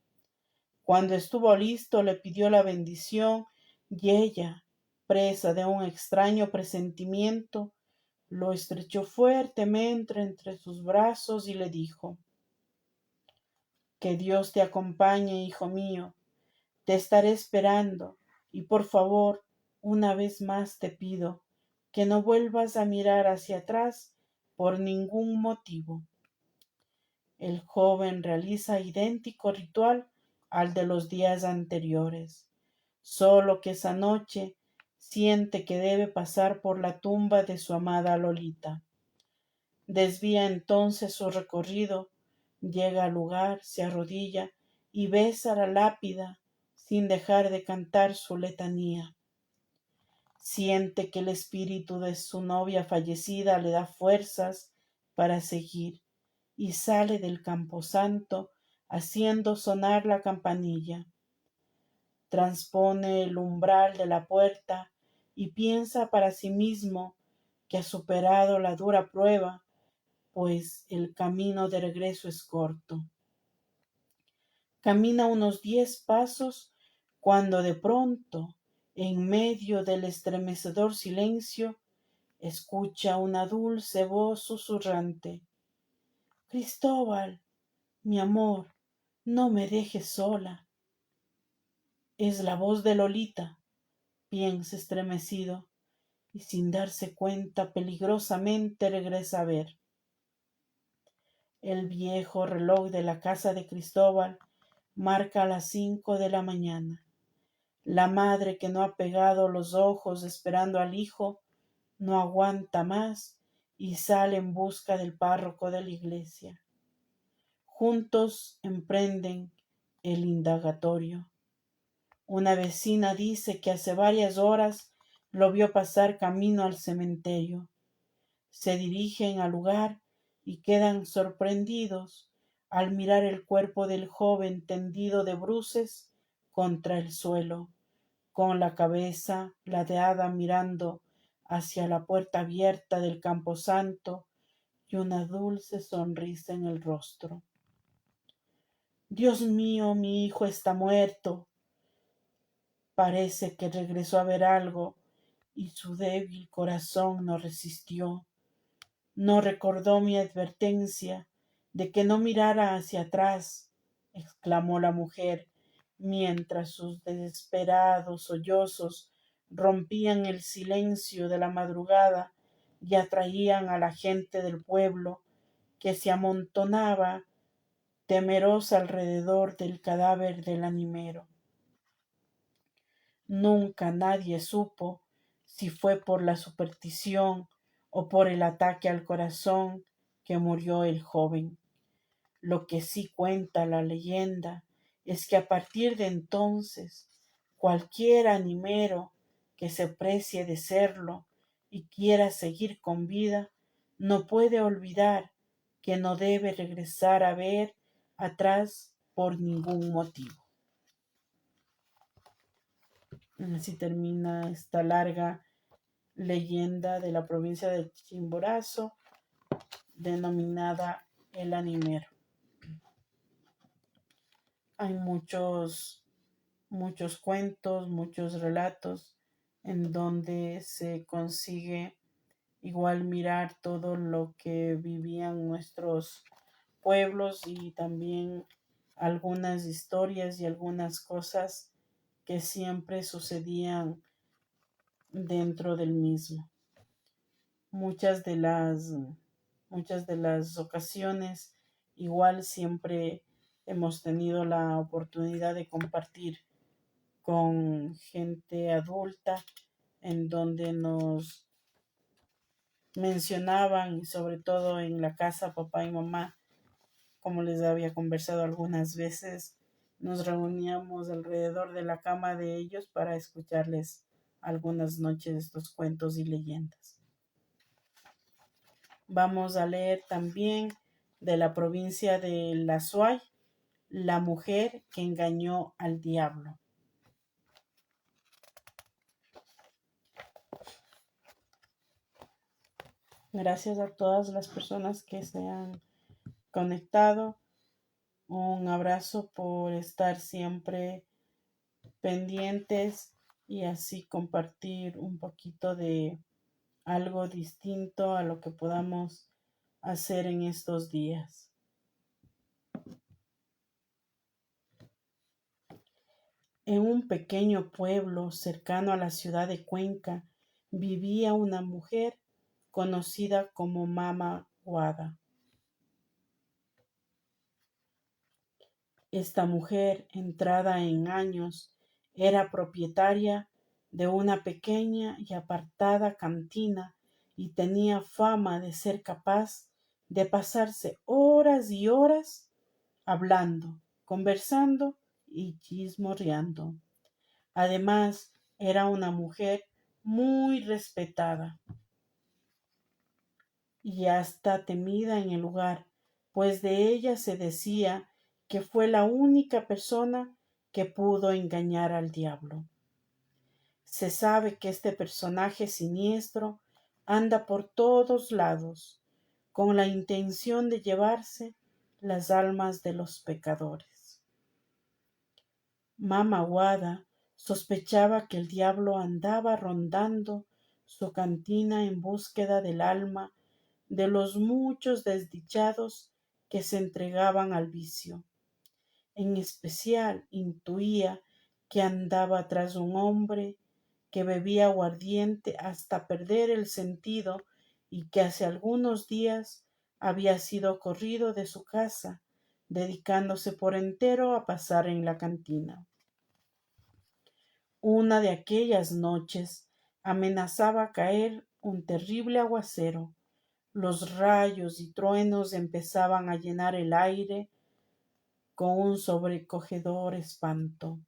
Cuando estuvo listo, le pidió la bendición y ella, presa de un extraño presentimiento, lo estrechó fuertemente entre sus brazos y le dijo: Que Dios te acompañe, hijo mío. Te estaré esperando y por favor, una vez más te pido que no vuelvas a mirar hacia atrás por ningún motivo. El joven realiza idéntico ritual al de los días anteriores, solo que esa noche siente que debe pasar por la tumba de su amada Lolita. Desvía entonces su recorrido, llega al lugar, se arrodilla y besa la lápida sin dejar de cantar su letanía. Siente que el espíritu de su novia fallecida le da fuerzas para seguir y sale del camposanto haciendo sonar la campanilla. Transpone el umbral de la puerta y piensa para sí mismo que ha superado la dura prueba, pues el camino de regreso es corto. Camina unos 10 pasos cuando de pronto, en medio del estremecedor silencio, escucha una dulce voz susurrante. Cristóbal, mi amor, no me dejes sola. Es la voz de Lolita, piensa estremecido, y sin darse cuenta peligrosamente regresa a ver. El viejo reloj de la casa de Cristóbal marca las 5 de la mañana. La madre, que no ha pegado los ojos esperando al hijo, no aguanta más y sale en busca del párroco de la iglesia. Juntos emprenden el indagatorio. Una vecina dice que hace varias horas lo vio pasar camino al cementerio. Se dirigen al lugar y quedan sorprendidos al mirar el cuerpo del joven tendido de bruces contra el suelo, con la cabeza ladeada mirando hacia la puerta abierta del camposanto y una dulce sonrisa en el rostro. Dios mío, mi hijo está muerto. Parece que regresó a ver algo y su débil corazón no resistió. No recordó mi advertencia de que no mirara hacia atrás, exclamó la mujer, mientras sus desesperados sollozos rompían el silencio de la madrugada y atraían a la gente del pueblo que se amontonaba temerosa alrededor del cadáver del animero. Nunca nadie supo si fue por la superstición o por el ataque al corazón que murió el joven. Lo que sí cuenta la leyenda es que a partir de entonces cualquier animero que se precie de serlo y quiera seguir con vida no puede olvidar que no debe regresar a ver atrás por ningún motivo. Así termina esta larga leyenda de la provincia de Chimborazo, denominada El Animero. Hay muchos cuentos, muchos relatos en donde se consigue igual mirar todo lo que vivían nuestros pueblos y también algunas historias y algunas cosas que siempre sucedían dentro del mismo. Muchas de las ocasiones igual siempre hemos tenido la oportunidad de compartir con gente adulta en donde nos mencionaban, y sobre todo en la casa papá y mamá, como les había conversado algunas veces, nos reuníamos alrededor de la cama de ellos para escucharles algunas noches estos cuentos y leyendas. Vamos a leer también de la provincia de La Suay, la mujer que engañó al diablo. Gracias a todas las personas que se han conectado. Un abrazo por estar siempre pendientes y así compartir un poquito de algo distinto a lo que podamos hacer en estos días. En un pequeño pueblo cercano a la ciudad de Cuenca vivía una mujer conocida como Mama Guada. Esta mujer, entrada en años, era propietaria de una pequeña y apartada cantina y tenía fama de ser capaz de pasarse horas y horas hablando, conversando y chismorreando. Además, era una mujer muy respetada y hasta temida en el lugar, pues de ella se decía que fue la única persona que pudo engañar al diablo. Se sabe que este personaje siniestro anda por todos lados con la intención de llevarse las almas de los pecadores. Mama Guada sospechaba que el diablo andaba rondando su cantina en búsqueda del alma de los muchos desdichados que se entregaban al vicio. En especial intuía que andaba tras un hombre que bebía aguardiente hasta perder el sentido y que hace algunos días había sido corrido de su casa, dedicándose por entero a pasar en la cantina. Una de aquellas noches amenazaba caer un terrible aguacero. Los rayos y truenos empezaban a llenar el aire con un sobrecogedor espanto,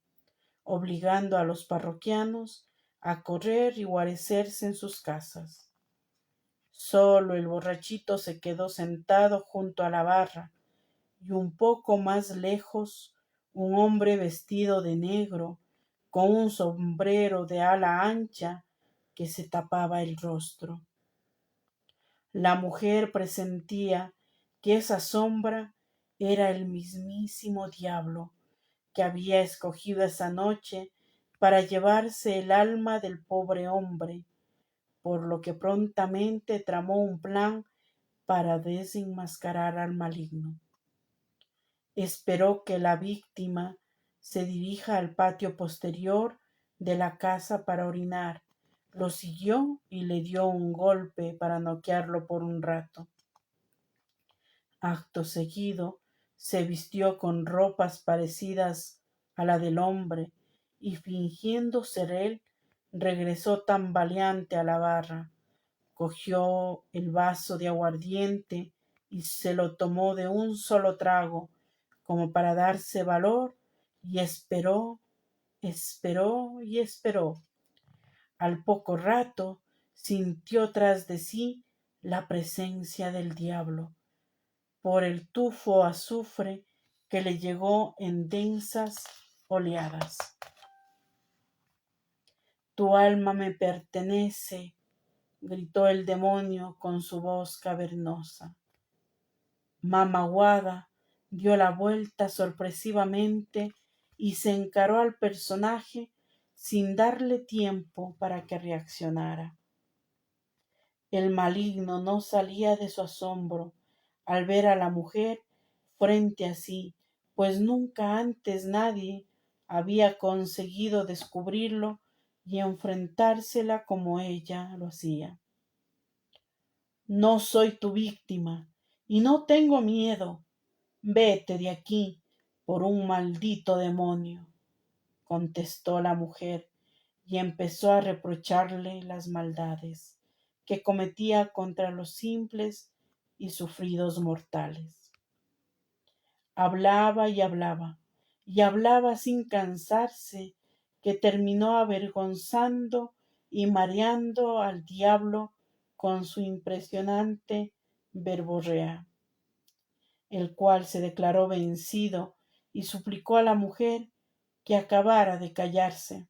obligando a los parroquianos a correr y guarecerse en sus casas. Solo el borrachito se quedó sentado junto a la barra, y un poco más lejos un hombre vestido de negro, con un sombrero de ala ancha que se tapaba el rostro. La mujer presentía que esa sombra era el mismísimo diablo que había escogido esa noche para llevarse el alma del pobre hombre, por lo que prontamente tramó un plan para desenmascarar al maligno. Esperó que la víctima se dirija al patio posterior de la casa para orinar. Lo siguió y le dio un golpe para noquearlo por un rato. Acto seguido, se vistió con ropas parecidas a la del hombre y fingiendo ser él, regresó tambaleante a la barra, cogió el vaso de aguardiente y se lo tomó de un solo trago, como para darse valor, y esperó, esperó y esperó. Al poco rato sintió tras de sí la presencia del diablo por el tufo azufre que le llegó en densas oleadas. Tu alma me pertenece, gritó el demonio con su voz cavernosa. Mama Guada dio la vuelta sorpresivamente y se encaró al personaje sin darle tiempo para que reaccionara. El maligno no salía de su asombro al ver a la mujer frente a sí, pues nunca antes nadie había conseguido descubrirlo y enfrentársela como ella lo hacía. No soy tu víctima y no tengo miedo. Vete de aquí por un maldito demonio, contestó la mujer y empezó a reprocharle las maldades que cometía contra los simples y sufridos mortales. Hablaba y hablaba sin cansarse, que terminó avergonzando y mareando al diablo con su impresionante verborrea, el cual se declaró vencido y suplicó a la mujer que acabara de callarse.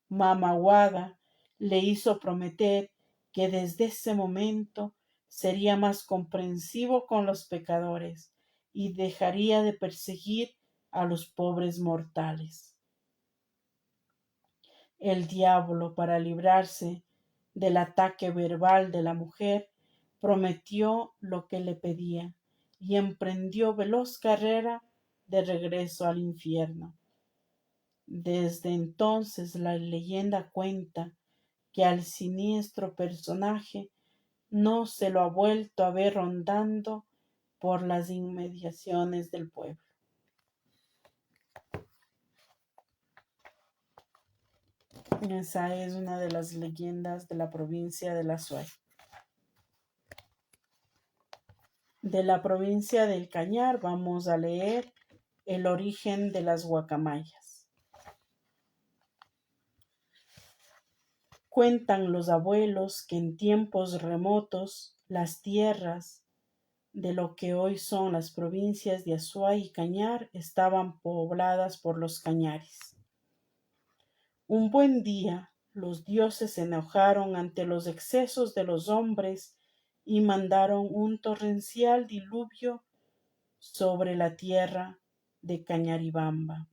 Mama Guada le hizo prometer que desde ese momento sería más comprensivo con los pecadores y dejaría de perseguir a los pobres mortales. El diablo, para librarse del ataque verbal de la mujer, prometió lo que le pedía y emprendió veloz carrera de regreso al infierno. Desde entonces la leyenda cuenta que al siniestro personaje no se lo ha vuelto a ver rondando por las inmediaciones del pueblo. Esa es una de las leyendas de la provincia de La Suay. De la provincia del Cañar vamos a leer el origen de las guacamayas. Cuentan los abuelos que en tiempos remotos las tierras de lo que hoy son las provincias de Azuay y Cañar estaban pobladas por los cañaris. Un buen día los dioses se enojaron ante los excesos de los hombres y mandaron un torrencial diluvio sobre la tierra de Cañaribamba.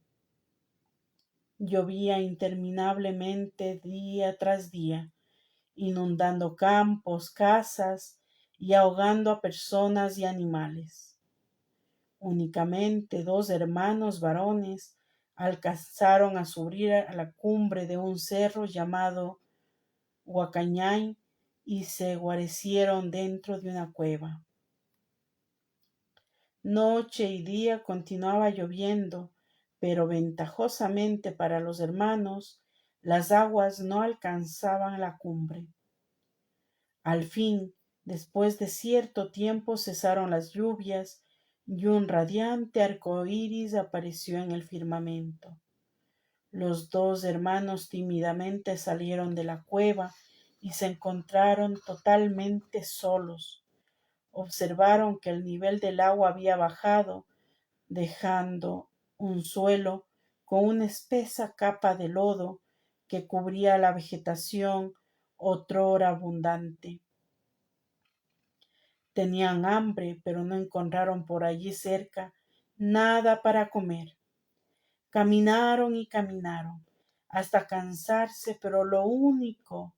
Llovía interminablemente día tras día, inundando campos, casas y ahogando a personas y animales. Únicamente 2 hermanos varones alcanzaron a subir a la cumbre de un cerro llamado Huacañay y se guarecieron dentro de una cueva. Noche y día continuaba lloviendo, pero ventajosamente para los hermanos, las aguas no alcanzaban la cumbre. Al fin, después de cierto tiempo, cesaron las lluvias y un radiante arco iris apareció en el firmamento. Los 2 hermanos tímidamente salieron de la cueva y se encontraron totalmente solos. Observaron que el nivel del agua había bajado, dejando un suelo con una espesa capa de lodo que cubría la vegetación otrora abundante. Tenían hambre, pero no encontraron por allí cerca nada para comer. Caminaron y caminaron hasta cansarse, pero lo único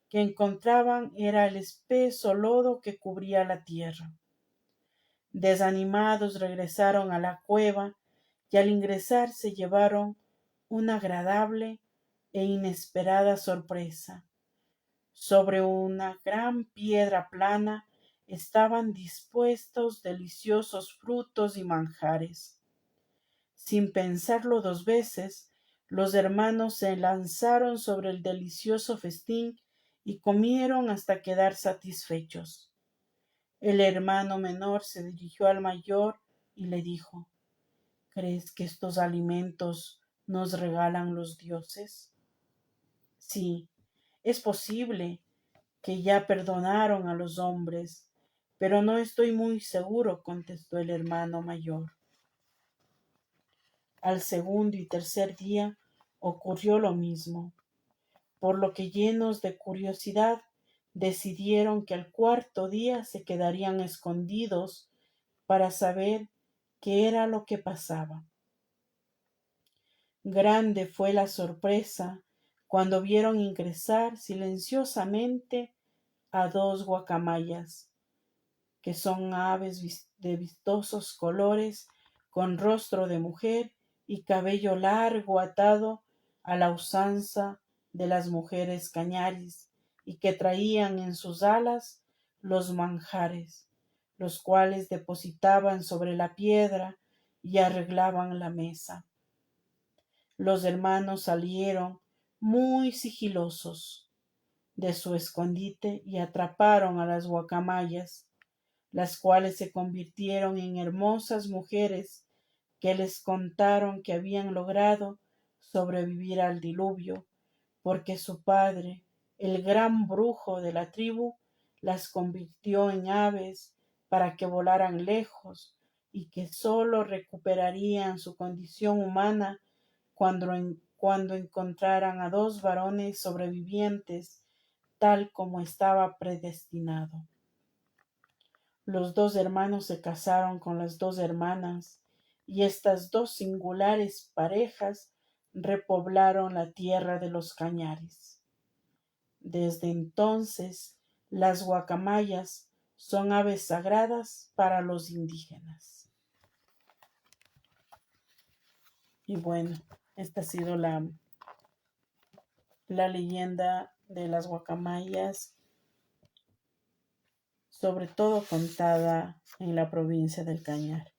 que encontraban era el espeso lodo que cubría la tierra. Desanimados regresaron a la cueva y al ingresar se llevaron una agradable e inesperada sorpresa. Sobre una gran piedra plana estaban dispuestos deliciosos frutos y manjares. Sin pensarlo 2 veces, los hermanos se lanzaron sobre el delicioso festín y comieron hasta quedar satisfechos. El hermano menor se dirigió al mayor y le dijo: ¿Crees que estos alimentos nos regalan los dioses? Sí, es posible que ya perdonaron a los hombres, pero no estoy muy seguro, contestó el hermano mayor. Al segundo y tercer día ocurrió lo mismo, por lo que llenos de curiosidad decidieron que al cuarto día se quedarían escondidos para saber qué era lo que pasaba. Grande fue la sorpresa cuando vieron ingresar silenciosamente a 2 guacamayas, que son aves de vistosos colores, con rostro de mujer y cabello largo atado a la usanza de las mujeres cañaris, y que traían en sus alas los manjares, los cuales depositaban sobre la piedra y arreglaban la mesa. Los hermanos salieron muy sigilosos de su escondite y atraparon a las guacamayas, las cuales se convirtieron en hermosas mujeres que les contaron que habían logrado sobrevivir al diluvio, porque su padre, el gran brujo de la tribu, las convirtió en aves para que volaran lejos y que sólo recuperarían su condición humana cuando encontraran a 2 varones sobrevivientes, tal como estaba predestinado. Los 2 hermanos se casaron con las 2 hermanas, y estas 2 singulares parejas repoblaron la tierra de los cañares. Desde entonces, las guacamayas son aves sagradas para los indígenas. Y bueno, Esta ha sido la leyenda de las guacamayas, sobre todo contada en la provincia del Cañar.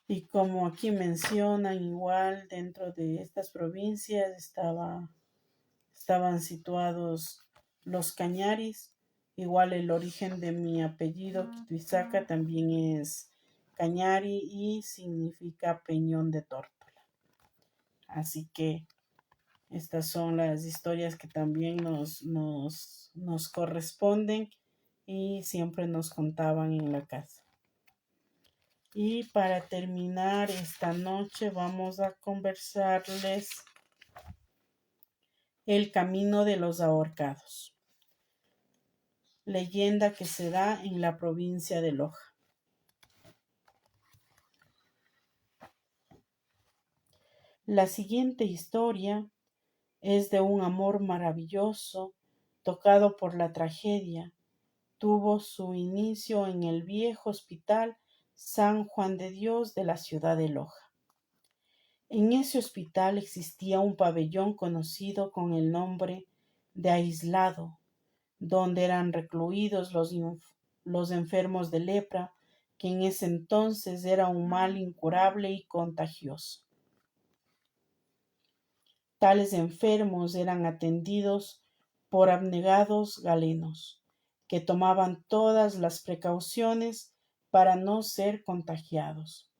Y como aquí mencionan, igual dentro de estas provincias estaban situados los Cañaris. Igual el origen de mi apellido, Quituizaca, también es Cañari y significa peñón de tórtola. Así que estas son las historias que también nos corresponden y siempre nos contaban en la casa. Y para terminar esta noche vamos a conversarles el camino de los ahorcados, leyenda que se da en la provincia de Loja. La siguiente historia es de un amor maravilloso tocado por la tragedia. Tuvo su inicio en el viejo hospital San Juan de Dios de la ciudad de Loja. En ese hospital existía un pabellón conocido con el nombre de aislado, donde eran recluidos los enfermos de lepra, que en ese entonces era un mal incurable y contagioso. Tales enfermos eran atendidos por abnegados galenos, que tomaban todas las precauciones para no ser contagiados.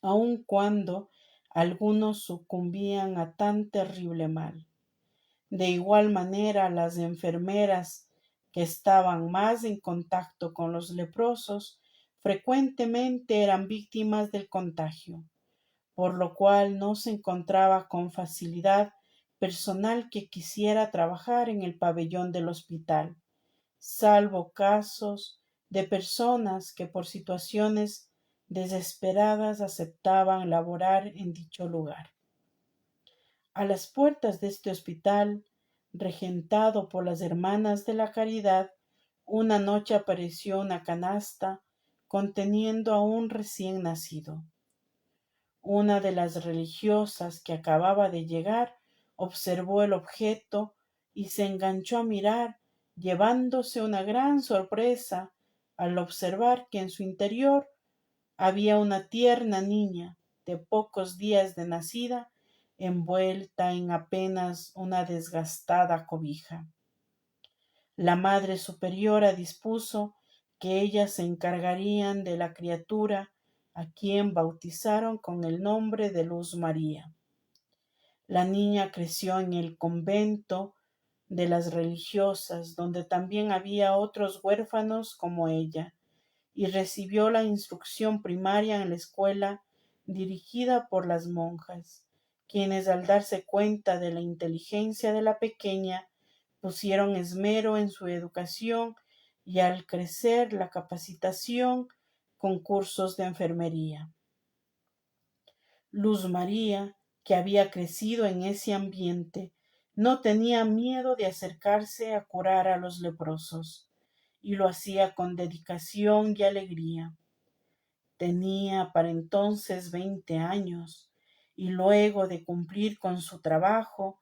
Aun cuando algunos sucumbían a tan terrible mal. De igual manera, las enfermeras que estaban más en contacto con los leprosos frecuentemente eran víctimas del contagio, por lo cual no se encontraba con facilidad personal que quisiera trabajar en el pabellón del hospital, salvo casos de personas que por situaciones desesperadas aceptaban laborar en dicho lugar. A las puertas de este hospital, regentado por las Hermanas de la Caridad, una noche apareció una canasta conteniendo a un recién nacido. Una de las religiosas que acababa de llegar observó el objeto y se enganchó a mirar, llevándose una gran sorpresa al observar que en su interior había una tierna niña de pocos días de nacida, envuelta en apenas una desgastada cobija. La Madre Superiora dispuso que ellas se encargarían de la criatura, a quien bautizaron con el nombre de Luz María. La niña creció en el convento de las religiosas, donde también había otros huérfanos como ella, y recibió la instrucción primaria en la escuela dirigida por las monjas, quienes al darse cuenta de la inteligencia de la pequeña, pusieron esmero en su educación y al crecer la capacitación con cursos de enfermería. Luz María, que había crecido en ese ambiente, no tenía miedo de acercarse a curar a los leprosos, y lo hacía con dedicación y alegría. Tenía para entonces 20 años, y luego de cumplir con su trabajo,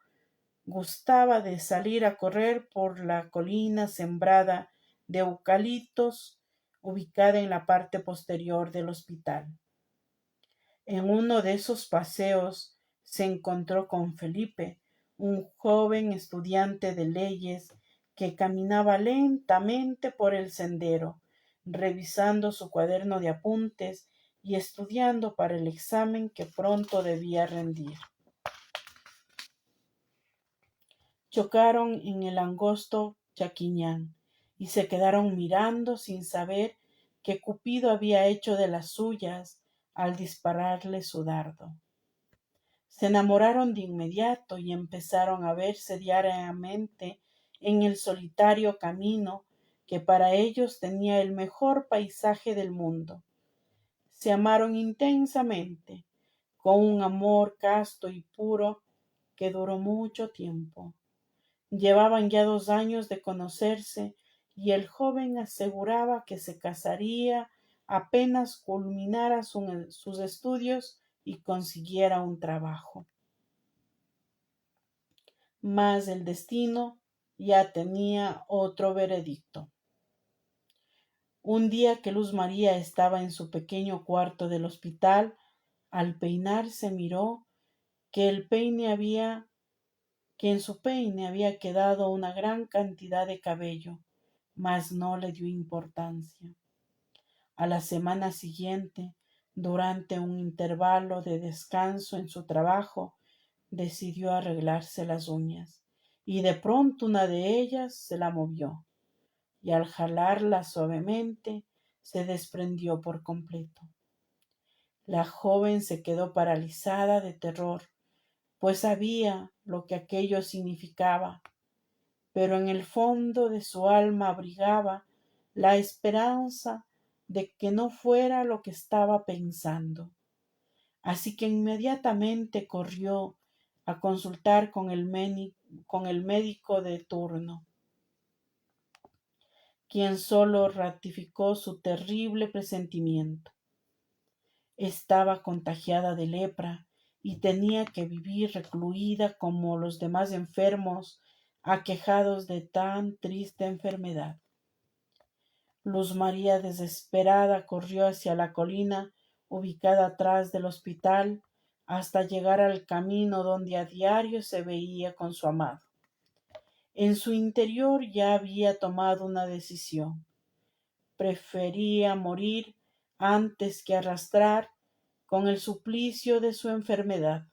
gustaba de salir a correr por la colina sembrada de eucaliptos, ubicada en la parte posterior del hospital. En uno de esos paseos se encontró con Felipe, un joven estudiante de leyes que caminaba lentamente por el sendero, revisando su cuaderno de apuntes y estudiando para el examen que pronto debía rendir. Chocaron en el angosto Chaquiñán y se quedaron mirando sin saber que Cupido había hecho de las suyas al dispararle su dardo. Se enamoraron de inmediato y empezaron a verse diariamente en el solitario camino que para ellos tenía el mejor paisaje del mundo. Se amaron intensamente, con un amor casto y puro que duró mucho tiempo. Llevaban ya 2 años de conocerse y el joven aseguraba que se casaría apenas culminara sus estudios y consiguiera un trabajo. Mas el destino ya tenía otro veredicto. Un día que Luz María estaba en su pequeño cuarto del hospital, al peinarse miró que en su peine había quedado una gran cantidad de cabello, mas no le dio importancia. A la semana siguiente, durante un intervalo de descanso en su trabajo, decidió arreglarse las uñas, y de pronto una de ellas se la movió, y al jalarla suavemente se desprendió por completo. La joven se quedó paralizada de terror, pues sabía lo que aquello significaba, pero en el fondo de su alma abrigaba la esperanza de que no fuera lo que estaba pensando. Así que inmediatamente corrió a consultar con el médico de turno, quien solo ratificó su terrible presentimiento. Estaba contagiada de lepra y tenía que vivir recluida como los demás enfermos aquejados de tan triste enfermedad. Luz María, desesperada, corrió hacia la colina ubicada atrás del hospital hasta llegar al camino donde a diario se veía con su amado. En su interior ya había tomado una decisión. Prefería morir antes que arrastrar con el suplicio de su enfermedad.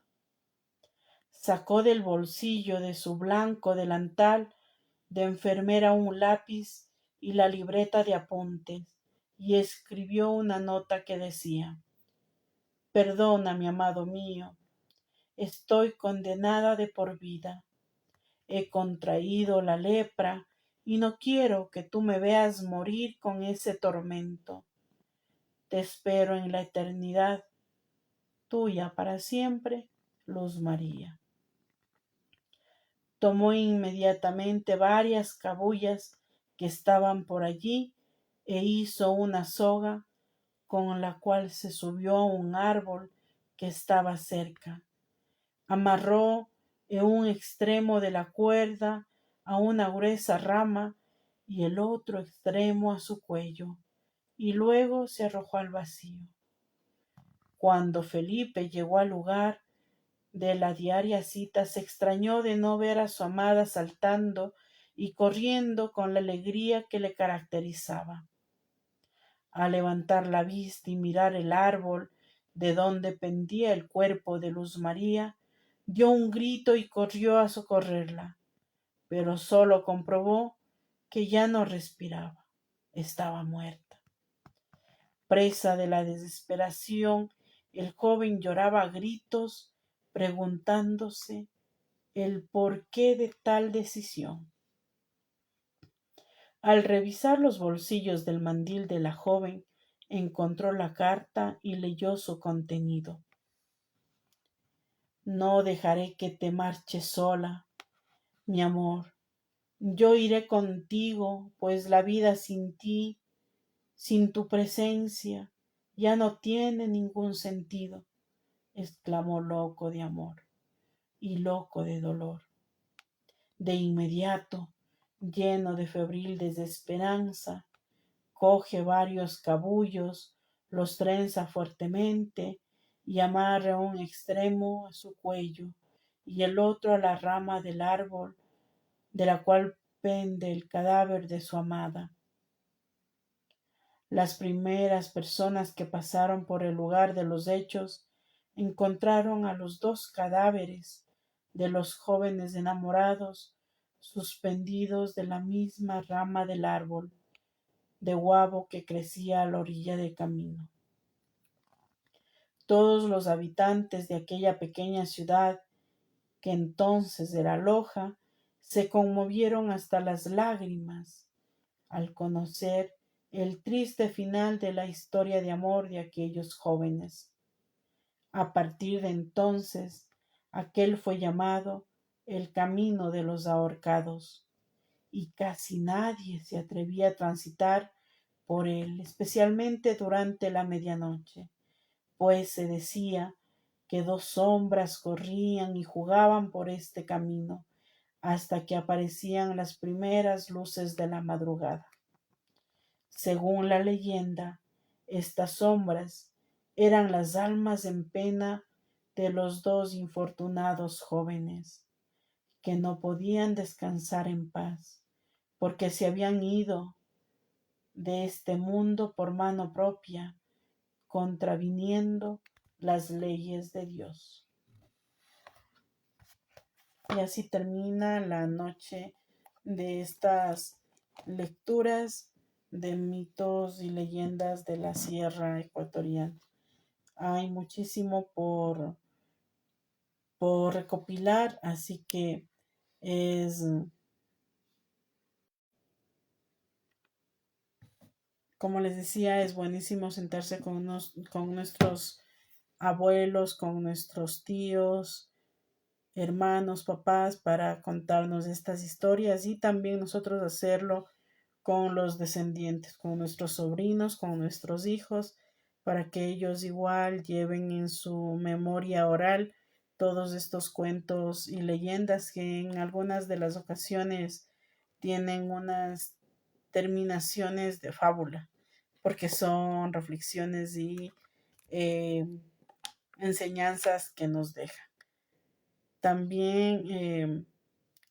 Sacó del bolsillo de su blanco delantal de enfermera un lápiz y la libreta de apuntes, y escribió una nota que decía: «Perdona, mi amado mío, estoy condenada de por vida. He contraído la lepra y no quiero que tú me veas morir con ese tormento. Te espero en la eternidad. Tuya para siempre, Luz María». Tomó inmediatamente varias cabullas que estaban por allí e hizo una soga con la cual se subió a un árbol que estaba cerca. Amarró en un extremo de la cuerda a una gruesa rama y el otro extremo a su cuello, y luego se arrojó al vacío. Cuando Felipe llegó al lugar de la diaria cita, se extrañó de no ver a su amada saltando y corriendo con la alegría que le caracterizaba. Al levantar la vista y mirar el árbol de donde pendía el cuerpo de Luz María, dio un grito y corrió a socorrerla, pero solo comprobó que ya no respiraba, estaba muerta. Presa de la desesperación, el joven lloraba a gritos, preguntándose el porqué de tal decisión. Al revisar los bolsillos del mandil de la joven, encontró la carta y leyó su contenido. «No dejaré que te marches sola, mi amor. Yo iré contigo, pues la vida sin ti, sin tu presencia, ya no tiene ningún sentido», exclamó loco de amor y loco de dolor. De inmediato, lleno de febril desesperanza, coge varios cabullos, los trenza fuertemente y amarra un extremo a su cuello y el otro a la rama del árbol de la cual pende el cadáver de su amada. Las primeras personas que pasaron por el lugar de los hechos encontraron a los dos cadáveres de los jóvenes enamorados suspendidos de la misma rama del árbol de guavo que crecía a la orilla del camino. Todos los habitantes de aquella pequeña ciudad, que entonces era Loja, se conmovieron hasta las lágrimas al conocer el triste final de la historia de amor de aquellos jóvenes. A partir de entonces, aquel fue llamado el camino de los ahorcados, y casi nadie se atrevía a transitar por él, especialmente durante la medianoche, pues se decía que dos sombras corrían y jugaban por este camino hasta que aparecían las primeras luces de la madrugada. Según la leyenda, estas sombras eran las almas en pena de los dos infortunados jóvenes, que no podían descansar en paz, porque se habían ido de este mundo por mano propia, contraviniendo las leyes de Dios. Y así termina la noche de estas lecturas de mitos y leyendas de la Sierra Ecuatoriana. Hay muchísimo por recopilar, así que es, como les decía, es buenísimo sentarse con nuestros abuelos, con nuestros tíos, hermanos, papás, para contarnos estas historias y también nosotros hacerlo con los descendientes, con nuestros sobrinos, con nuestros hijos, para que ellos igual lleven en su memoria oral todos estos cuentos y leyendas que en algunas de las ocasiones tienen unas terminaciones de fábula, porque son reflexiones y eh, enseñanzas que nos dejan. También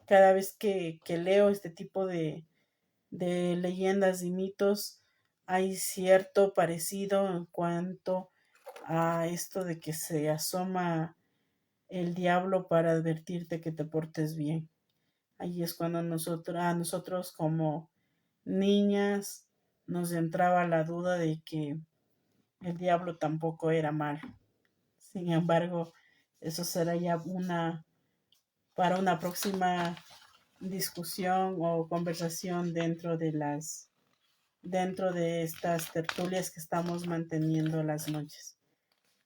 cada vez que leo este tipo de leyendas y mitos, hay cierto parecido en cuanto a esto de que se asoma el diablo para advertirte que te portes bien. Ahí es cuando a nosotros como niñas nos entraba la duda de que el diablo tampoco era malo. Sin embargo, eso será ya para una próxima discusión o conversación dentro de estas tertulias que estamos manteniendo las noches.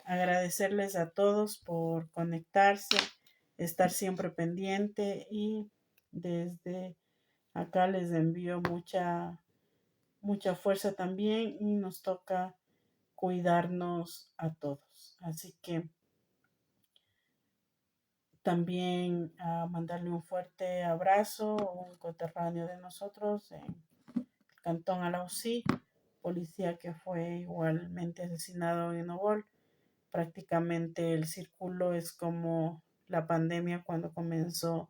Agradecerles a todos por conectarse, estar siempre pendiente y desde acá les envío mucha fuerza también y nos toca cuidarnos a todos. Así que también mandarle un fuerte abrazo a un coterráneo de nosotros en el Cantón Alausí, policía que fue igualmente asesinado en Obol. Prácticamente el círculo es como la pandemia cuando comenzó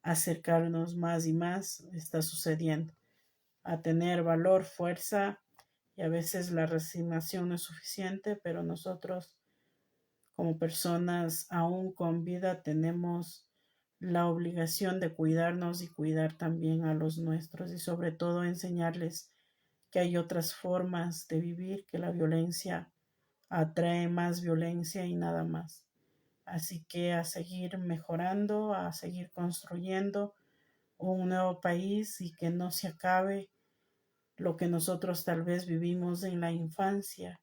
a acercarnos más y más, está sucediendo. A tener valor, fuerza, y a veces la resignación no es suficiente, pero nosotros como personas aún con vida tenemos la obligación de cuidarnos y cuidar también a los nuestros y sobre todo enseñarles que hay otras formas de vivir, que la violencia atrae más violencia y nada más. Así que a seguir mejorando, a seguir construyendo un nuevo país y que no se acabe lo que nosotros tal vez vivimos en la infancia,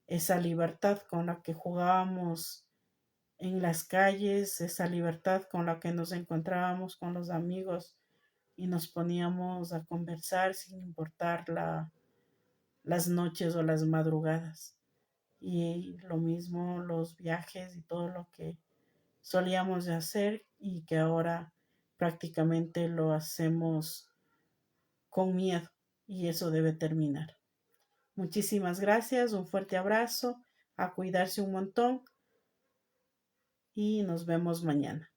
esa libertad con la que jugábamos en las calles, esa libertad con la que nos encontrábamos con los amigos y nos poníamos a conversar sin importar las noches o las madrugadas. Y lo mismo los viajes y todo lo que solíamos de hacer y que ahora prácticamente lo hacemos con miedo y eso debe terminar. Muchísimas gracias, un fuerte abrazo, a cuidarse un montón y nos vemos mañana.